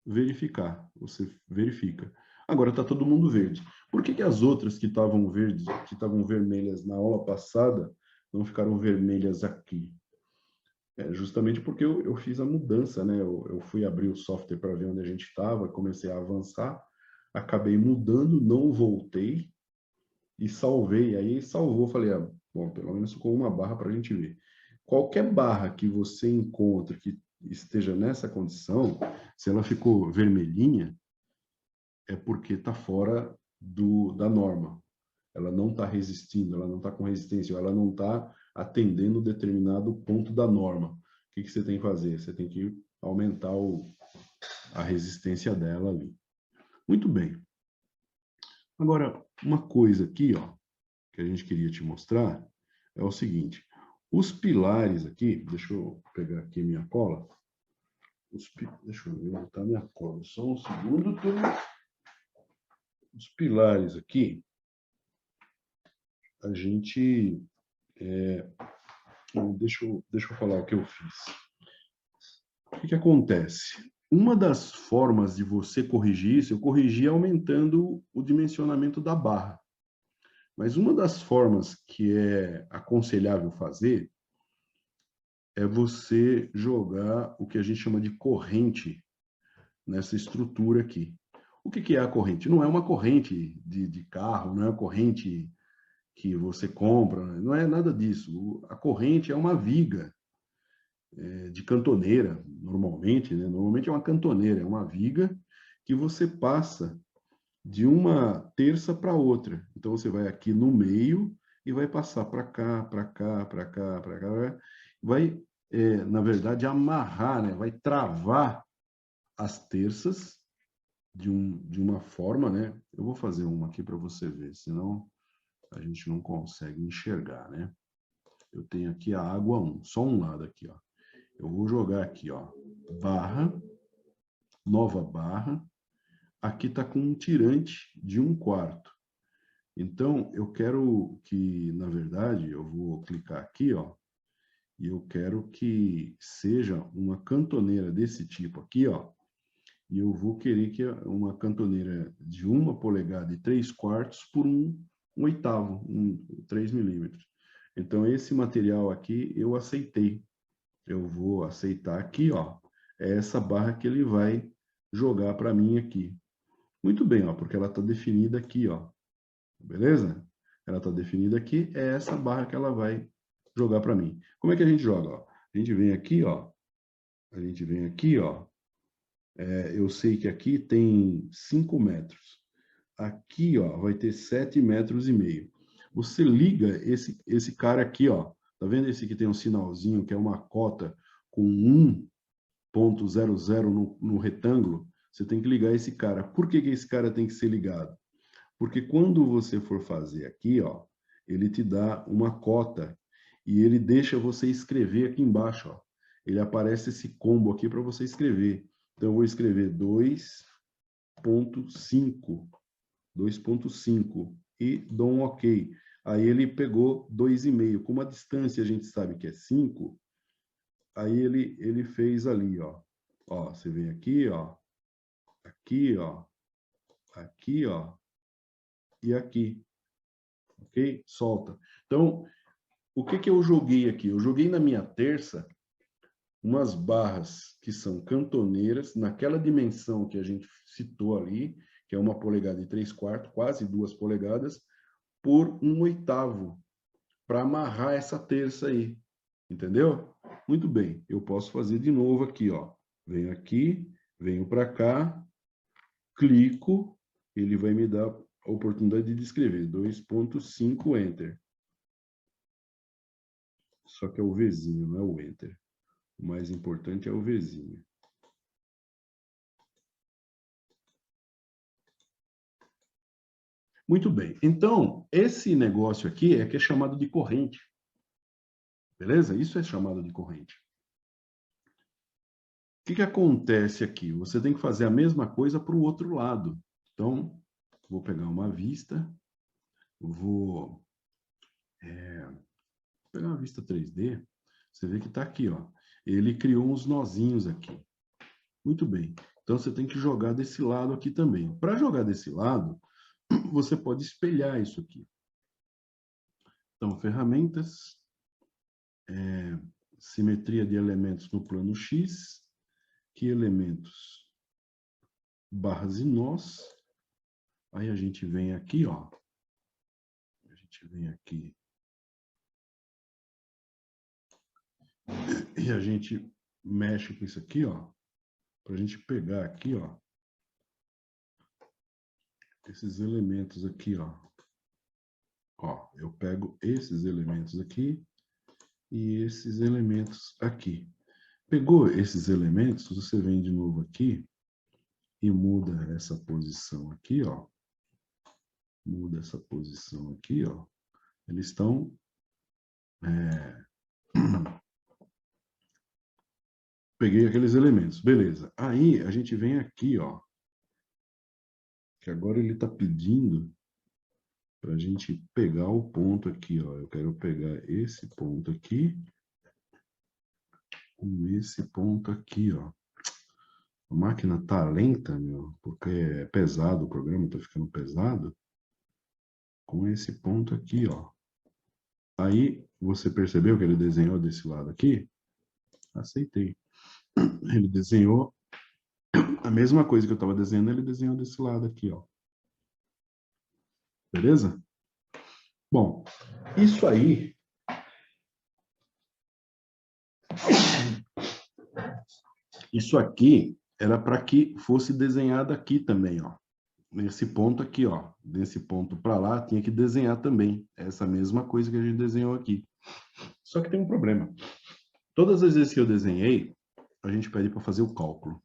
verificar. Você verifica. Agora está todo mundo verde. Por que as outras que estavam verdes, que estavam vermelhas na aula passada, não ficaram vermelhas aqui? Justamente porque eu fiz a mudança, né? Eu fui abrir o software para ver onde a gente estava, comecei a avançar, acabei mudando, não voltei e salvei. Aí salvou, falei, ah, bom, pelo menos ficou uma barra para a gente ver. Qualquer barra que você encontre que esteja nessa condição, se ela ficou vermelhinha, é porque está fora da norma. Ela não está resistindo, ela não está com resistência, ela não está atendendo determinado ponto da norma. O que você tem que fazer? Você tem que aumentar a resistência dela ali. Muito bem. Agora, uma coisa aqui, ó, que a gente queria te mostrar é o seguinte. Os pilares aqui, deixa eu pegar aqui minha cola. Deixa eu ver onde está minha cola. Só um segundo, turma. Os pilares aqui, a gente... deixa eu falar o que eu fiz. O que acontece? Uma das formas de você corrigir isso, eu corrigi aumentando o dimensionamento da barra. Mas uma das formas que é aconselhável fazer é você jogar o que a gente chama de corrente nessa estrutura aqui. O que é a corrente? Não é uma corrente de carro, não é uma corrente que você compra, não é nada disso. A corrente é uma viga de cantoneira, normalmente, né? Normalmente é uma cantoneira, é uma viga que você passa de uma terça para outra. Então, você vai aqui no meio e vai passar para cá, para cá, para cá, para cá. Vai, na verdade, amarrar, né? Vai travar as terças de uma forma, né? Eu vou fazer uma aqui para você ver, senão a gente não consegue enxergar, né? Eu tenho aqui a água 1, só um lado aqui, ó. Eu vou jogar aqui, ó, barra, nova barra. Aqui está com um tirante de 1/4. Então, eu quero que, na verdade, eu vou clicar aqui, ó, e eu quero que seja uma cantoneira desse tipo aqui, ó, e eu vou querer que uma cantoneira de 1 polegada e 3/4 por 1/8, 3 milímetros. Então, esse material aqui eu aceitei. Eu vou aceitar aqui, ó, é essa barra que ele vai jogar para mim aqui. Muito bem, ó, porque ela está definida aqui, ó. Beleza? Ela está definida aqui, é essa barra que ela vai jogar para mim. Como é que a gente joga? Ó? A gente vem aqui, ó. A gente vem aqui, ó. Eu sei que aqui tem 5 metros. Aqui, ó, vai ter 7,5 metros. Você liga esse cara aqui, ó. Tá vendo esse que tem um sinalzinho, que é uma cota com 1,00 no retângulo? Você tem que ligar esse cara. Por que esse cara tem que ser ligado? Porque quando você for fazer aqui, ó, ele te dá uma cota e ele deixa você escrever aqui embaixo, ó. Ele aparece esse combo aqui para você escrever. Então, eu vou escrever 2,5 2,5 e dou um OK. Aí ele pegou 2,5. Como a distância a gente sabe que é 5, aí ele fez ali, ó. Ó, você vem aqui, ó. Aqui, ó. Aqui, ó. E aqui. Ok? Solta. Então, o que eu joguei aqui? Eu joguei na minha terça umas barras que são cantoneiras, naquela dimensão que a gente citou ali, que é 1 polegada e 3/4, quase 2 polegadas, por 1/8, para amarrar essa terça aí. Entendeu? Muito bem. Eu posso fazer de novo aqui, ó. Venho aqui, venho para cá, clico, ele vai me dar a oportunidade de escrever 2,5 Enter. Só que é o Vzinho, não é o Enter. O mais importante é o Vzinho. Muito bem. Então, esse negócio aqui é que é chamado de corrente. Beleza? Isso é chamado de corrente. O que acontece aqui? Você tem que fazer a mesma coisa para o outro lado. Então, vou pegar uma vista, vou pegar uma vista 3D, você vê que está aqui, ó. Ele criou uns nozinhos aqui. Muito bem. Então, você tem que jogar desse lado aqui também. Para jogar desse lado, você pode espelhar isso aqui. Então, ferramentas, simetria de elementos no plano X, que elementos, barras e nós. Aí a gente vem aqui, ó. A gente vem aqui. E a gente mexe com isso aqui, ó. Para a gente pegar aqui, ó. Esses elementos aqui, ó. Ó, eu pego esses elementos aqui e esses elementos aqui. Pegou esses elementos, você vem de novo aqui e muda essa posição aqui, ó. Muda essa posição aqui, ó. Eles estão... Peguei aqueles elementos, beleza. Aí a gente vem aqui, ó. Que agora ele está pedindo para a gente pegar o ponto aqui, ó. Eu quero pegar esse ponto aqui com esse ponto aqui, ó. A máquina tá lenta, meu, porque é pesado, o programa tá ficando pesado. Com esse ponto aqui, ó. Aí, você percebeu que ele desenhou desse lado aqui? Aceitei. Ele desenhou a mesma coisa que eu estava desenhando, ele desenhou desse lado aqui, ó. Beleza? Bom, isso aí... Isso aqui era para que fosse desenhado aqui também, ó. Nesse ponto aqui, ó. Desse ponto para lá, tinha que desenhar também. Essa mesma coisa que a gente desenhou aqui. Só que tem um problema. Todas as vezes que eu desenhei, a gente pede para fazer o cálculo.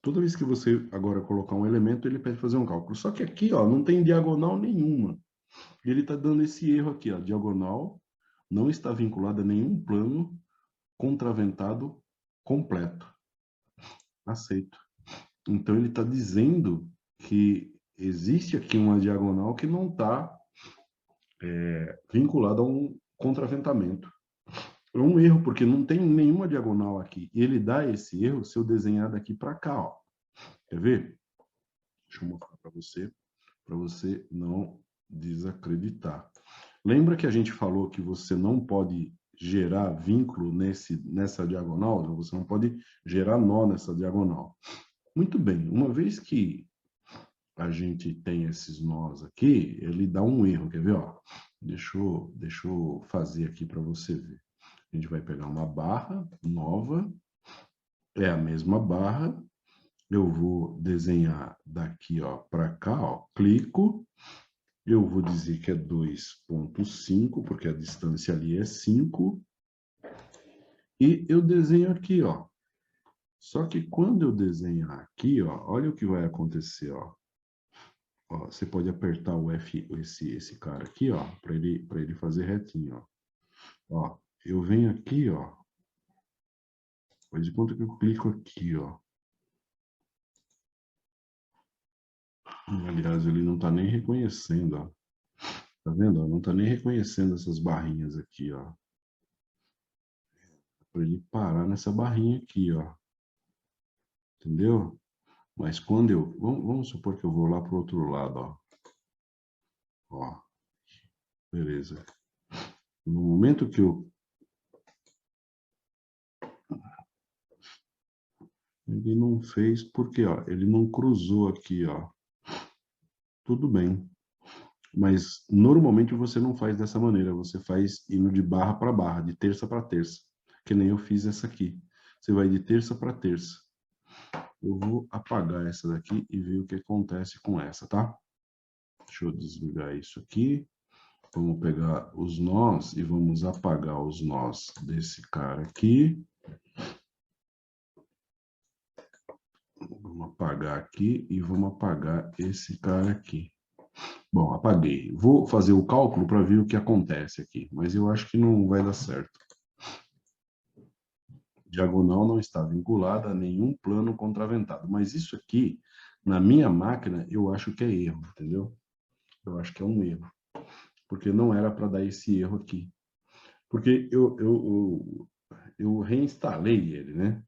Toda vez que você agora colocar um elemento, ele pede fazer um cálculo. Só que aqui, ó, não tem diagonal nenhuma. Ele está dando esse erro aqui, ó. Diagonal não está vinculada a nenhum plano contraventado completo. Aceito. Então, ele está dizendo que existe aqui uma diagonal que não está vinculada a um contraventamento. É um erro, porque não tem nenhuma diagonal aqui. E ele dá esse erro se eu desenhar daqui para cá, ó. Quer ver? Deixa eu mostrar para você não desacreditar. Lembra que a gente falou que você não pode gerar vínculo nessa diagonal? Você não pode gerar nó nessa diagonal. Muito bem, uma vez que a gente tem esses nós aqui, ele dá um erro, quer ver? Ó? Deixa eu fazer aqui para você ver. A gente vai pegar uma barra nova, é a mesma barra, eu vou desenhar daqui para cá, ó, clico, eu vou dizer que é 2,5, porque a distância ali é 5, e eu desenho aqui, ó. Só que quando eu desenhar aqui, ó, olha o que vai acontecer, ó. Ó, você pode apertar o F, esse cara aqui, ó, para ele fazer retinho, ó. Ó, eu venho aqui, ó. Faz de conta que eu clico aqui, ó. Aliás, ele não está nem reconhecendo, ó. Tá vendo? Não está nem reconhecendo essas barrinhas aqui, ó. Para ele parar nessa barrinha aqui, ó. Entendeu? Mas quando eu... Vamos supor que eu vou lá para o outro lado, ó. Ó. Beleza. No momento que eu... Ele não fez porque, ó, ele não cruzou aqui, ó. Tudo bem. Mas normalmente você não faz dessa maneira, você faz indo de barra para barra, de terça para terça, que nem eu fiz essa aqui. Você vai de terça para terça. Eu vou apagar essa daqui e ver o que acontece com essa, tá? Deixa eu desligar isso aqui. Vamos pegar os nós e vamos apagar os nós desse cara aqui. Vamos apagar aqui e vamos apagar esse cara aqui. Bom, apaguei. Vou fazer o cálculo para ver o que acontece aqui, mas eu acho que não vai dar certo. Diagonal não está vinculada a nenhum plano contraventado. Mas isso aqui, na minha máquina, eu acho que é erro, entendeu? Eu acho que é um erro. Porque não era para dar esse erro aqui. Porque eu reinstalei ele, né?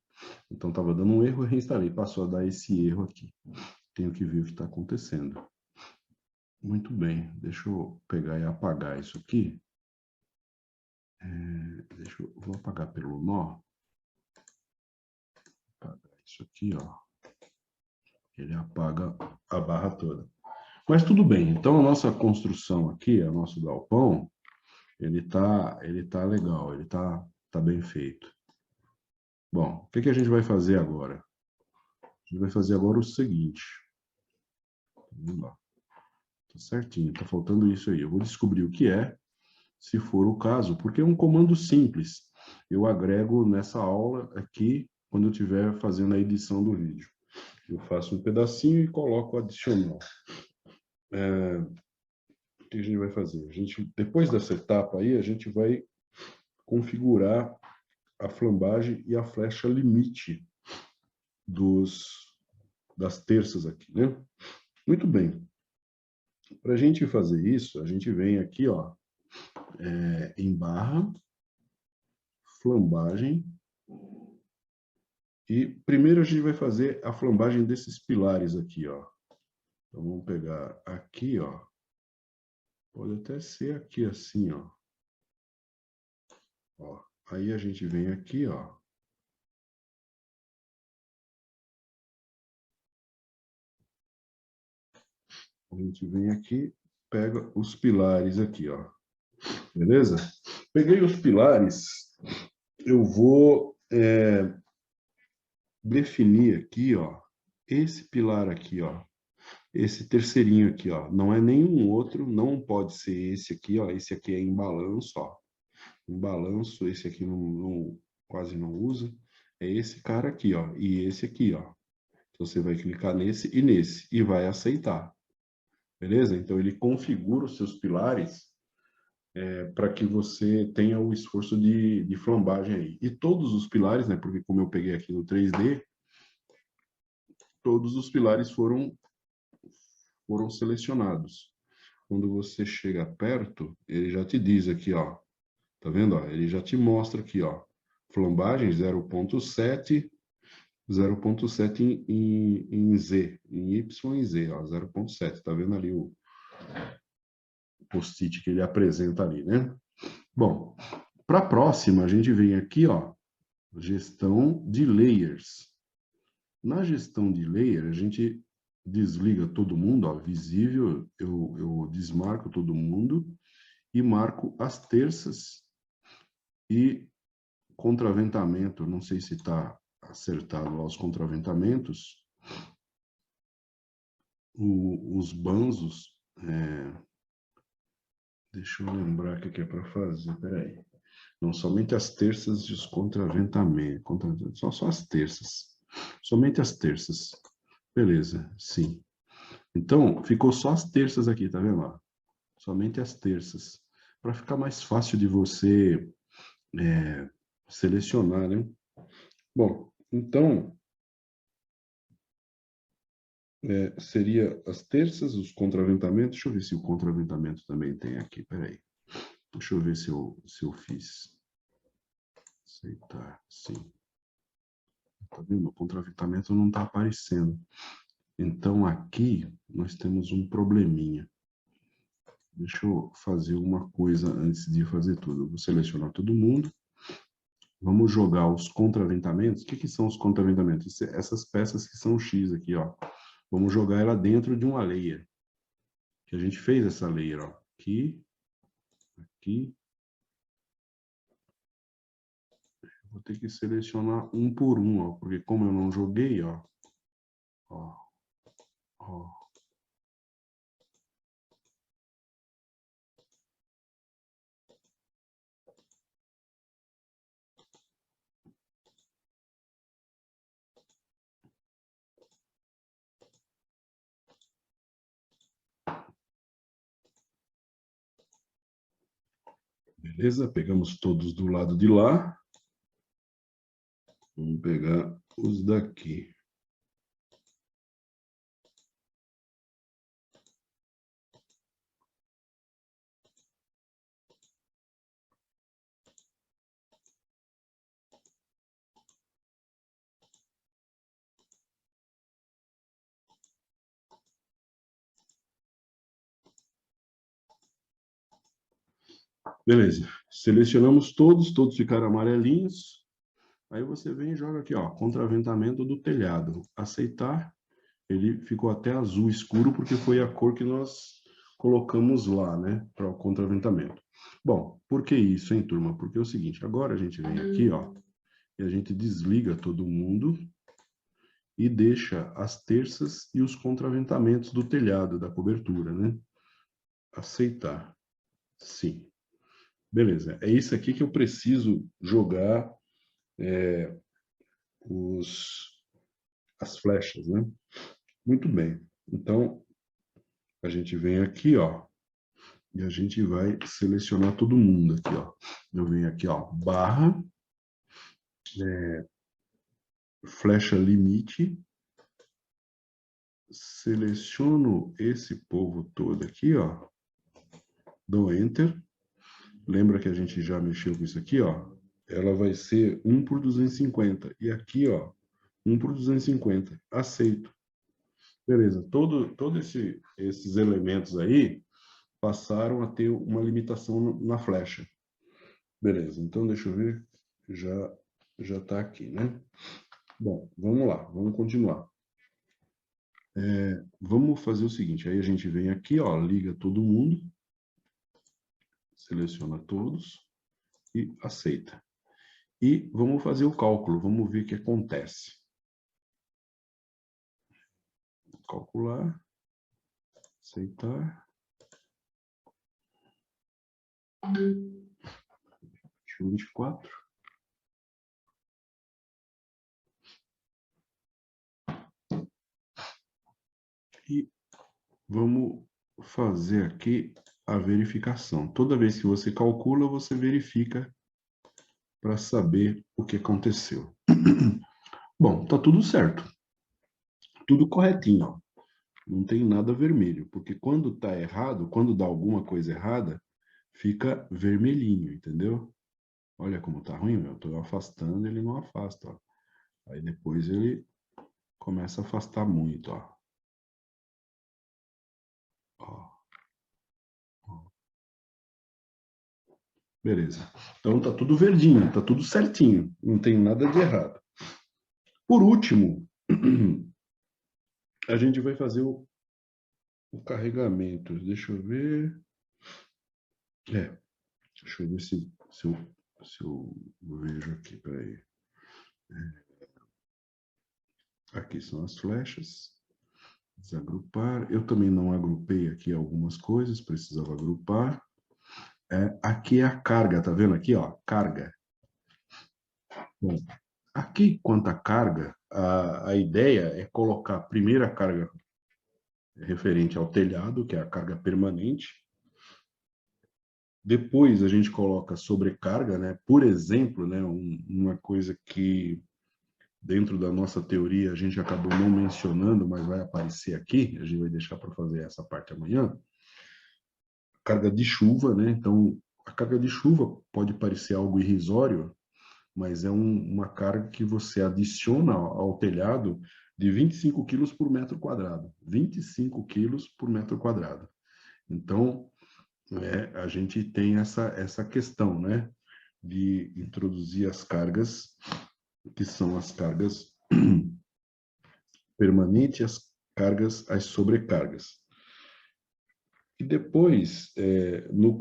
Então estava dando um erro, eu reinstalei. Passou a dar esse erro aqui. Tenho que ver o que está acontecendo. Muito bem. Deixa eu pegar e apagar isso aqui. Vou apagar pelo nó. Apagar isso aqui, ó. Ele apaga a barra toda. Mas tudo bem. Então a nossa construção aqui, o nosso galpão, ele tá legal, ele tá bem feito. Bom, o que a gente vai fazer agora? A gente vai fazer agora o seguinte. Vamos lá. Tá certinho, tá faltando isso aí. Eu vou descobrir o que é, se for o caso, porque é um comando simples. Eu agrego nessa aula aqui, quando eu estiver fazendo a edição do vídeo. Eu faço um pedacinho e coloco adicional. O que a gente vai fazer? Depois dessa etapa aí, a gente vai configurar a flambagem e a flecha limite das terças aqui, né? Muito bem. Para a gente fazer isso, a gente vem aqui, ó, em barra, flambagem, e primeiro a gente vai fazer a flambagem desses pilares aqui, ó. Então vamos pegar aqui, ó. Pode até ser aqui assim, ó. Ó. Aí a gente vem aqui, ó. A gente vem aqui, pega os pilares aqui, ó. Beleza? Peguei os pilares, eu vou definir aqui, ó, esse pilar aqui, ó, esse terceirinho aqui, ó, não é nenhum outro, não pode ser esse aqui, ó, esse aqui é em balanço, ó, em balanço, esse aqui quase não usa, é esse cara aqui, ó, e esse aqui, ó. Então, você vai clicar nesse e nesse, e vai aceitar, beleza? Então, ele configura os seus pilares para que você tenha o esforço de flambagem aí. E todos os pilares, né, porque como eu peguei aqui no 3D, todos os pilares foram selecionados. Quando você chega perto, ele já te diz aqui, ó, tá vendo? Ó? Ele já te mostra aqui, ó, flambagem 0.7, 0.7 em Z, em Y e Z, ó, 0.7, tá vendo ali o post-it que ele apresenta ali, né? Bom, para a próxima, a gente vem aqui, ó, gestão de layers. Na gestão de layer, a gente desliga todo mundo, ó, visível, eu desmarco todo mundo e marco as terças e contraventamento, não sei se está acertado lá os contraventamentos, os banzos, deixa eu lembrar o que é para fazer, peraí. Não, somente as terças e os contraventamentos, só as terças, somente as terças. Beleza, sim. Então, ficou só as terças aqui, tá vendo lá? Somente as terças. Para ficar mais fácil de você selecionar, né? Bom, então, seria as terças, os contraventamentos. Deixa eu ver se o contraventamento também tem aqui. Peraí. Deixa eu ver se eu fiz. Aceitar, sim. Tá vendo? O contraventamento não está aparecendo. Então, aqui, nós temos um probleminha. Deixa eu fazer uma coisa antes de fazer tudo. Eu vou selecionar todo mundo. Vamos jogar os contraventamentos. O que são os contraventamentos? Essas peças que são X aqui, ó. Vamos jogar ela dentro de uma layer. Que a gente fez essa layer, ó. Aqui, aqui. Vou ter que selecionar um por um, ó. Porque como eu não joguei, ó. Ó. Ó. Beleza? Pegamos todos do lado de lá. Vamos pegar os daqui. Beleza. Selecionamos todos, todos ficaram amarelinhos. Aí você vem e joga aqui, ó, contraventamento do telhado. Aceitar. Ele ficou até azul escuro porque foi a cor que nós colocamos lá, né, para o contraventamento. Bom, por que isso, hein, turma? Porque é o seguinte, agora a gente vem aqui, ó, e a gente desliga todo mundo e deixa as terças e os contraventamentos do telhado, da cobertura, né? Aceitar. Sim. Beleza. É isso aqui que eu preciso jogar as flechas, né? Muito bem. Então, a gente vem aqui, ó, e a gente vai selecionar todo mundo aqui, ó. Eu venho aqui, ó, barra, flecha limite, seleciono esse povo todo aqui, ó, dou Enter. Lembra que a gente já mexeu com isso aqui, ó? Ela vai ser 1 por 250. E aqui, ó, 1 por 250. Aceito. Beleza. Todos esses elementos aí passaram a ter uma limitação na flecha. Beleza. Então, deixa eu ver. Já está aqui, né? Bom, vamos lá. Vamos continuar. Vamos fazer o seguinte. Aí a gente vem aqui, ó, liga todo mundo. Seleciona todos. E aceita. E vamos fazer o cálculo. Vamos ver o que acontece. Calcular. Aceitar. 24. E vamos fazer aqui a verificação. Toda vez que você calcula, você verifica para saber o que aconteceu. Bom, tá tudo certo. Tudo corretinho, ó. Não tem nada vermelho, porque quando tá errado, quando dá alguma coisa errada, fica vermelhinho, entendeu? Olha como tá ruim, meu. Eu tô afastando, ele não afasta, ó. Aí depois ele começa a afastar muito, ó. Ó. Beleza. Então tá tudo verdinho, tá tudo certinho, não tem nada de errado. Por último, a gente vai fazer o carregamento. Deixa eu ver. Deixa eu ver se eu vejo aqui, peraí. Aqui são as flechas. Desagrupar. Eu também não agrupei aqui algumas coisas, precisava agrupar. Aqui é a carga, tá vendo aqui, ó? Carga. Bom, aqui, quanto à carga, a ideia é colocar primeiro a carga referente ao telhado, que é a carga permanente. Depois a gente coloca sobrecarga, né? Por exemplo, né? Uma coisa que dentro da nossa teoria, a gente acabou não mencionando, mas vai aparecer aqui, a gente vai deixar para fazer essa parte amanhã, carga de chuva, né? Então, a carga de chuva pode parecer algo irrisório, mas é uma carga que você adiciona ao telhado de 25 quilos por metro quadrado. 25 quilos por metro quadrado. Então, a gente tem essa questão, né? De introduzir as cargas, que são as cargas permanentes, as sobrecargas. E depois, no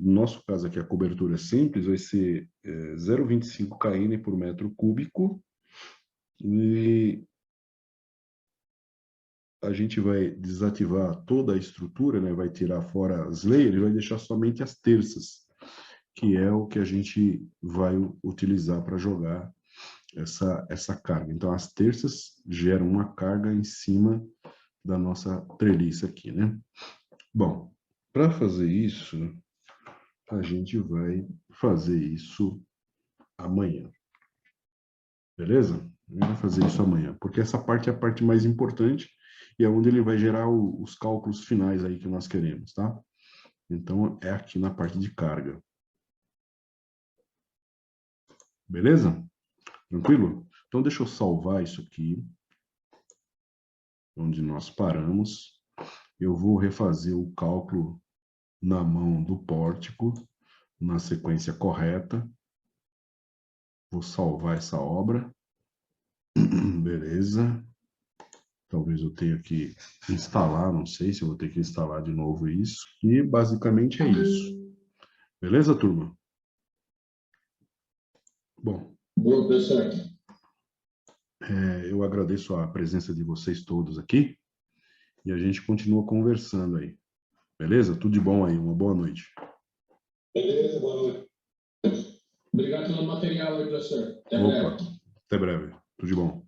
nosso caso aqui, a cobertura simples vai ser 0,25 kN por metro cúbico, e a gente vai desativar toda a estrutura, né? Vai tirar fora as layers e vai deixar somente as terças, que é o que a gente vai utilizar para jogar essa carga. Então, as terças geram uma carga em cima da nossa treliça aqui, né? Bom, para fazer isso, a gente vai fazer isso amanhã. Beleza? A gente vai fazer isso amanhã, porque essa parte é a parte mais importante e é onde ele vai gerar os cálculos finais aí que nós queremos, tá? Então, é aqui na parte de carga. Beleza? Tranquilo? Então, deixa eu salvar isso aqui, onde nós paramos. Eu vou refazer o cálculo na mão do pórtico, na sequência correta. Vou salvar essa obra. Beleza. Talvez eu tenha que instalar, não sei se eu vou ter que instalar de novo isso. E basicamente é isso. Beleza, turma? Bom. Boa, professor. Eu agradeço a presença de vocês todos aqui e a gente continua conversando aí. Beleza? Tudo de bom aí. Uma boa noite. Beleza, boa noite. Obrigado pelo material aí, professor. Até breve. Até breve. Tudo de bom.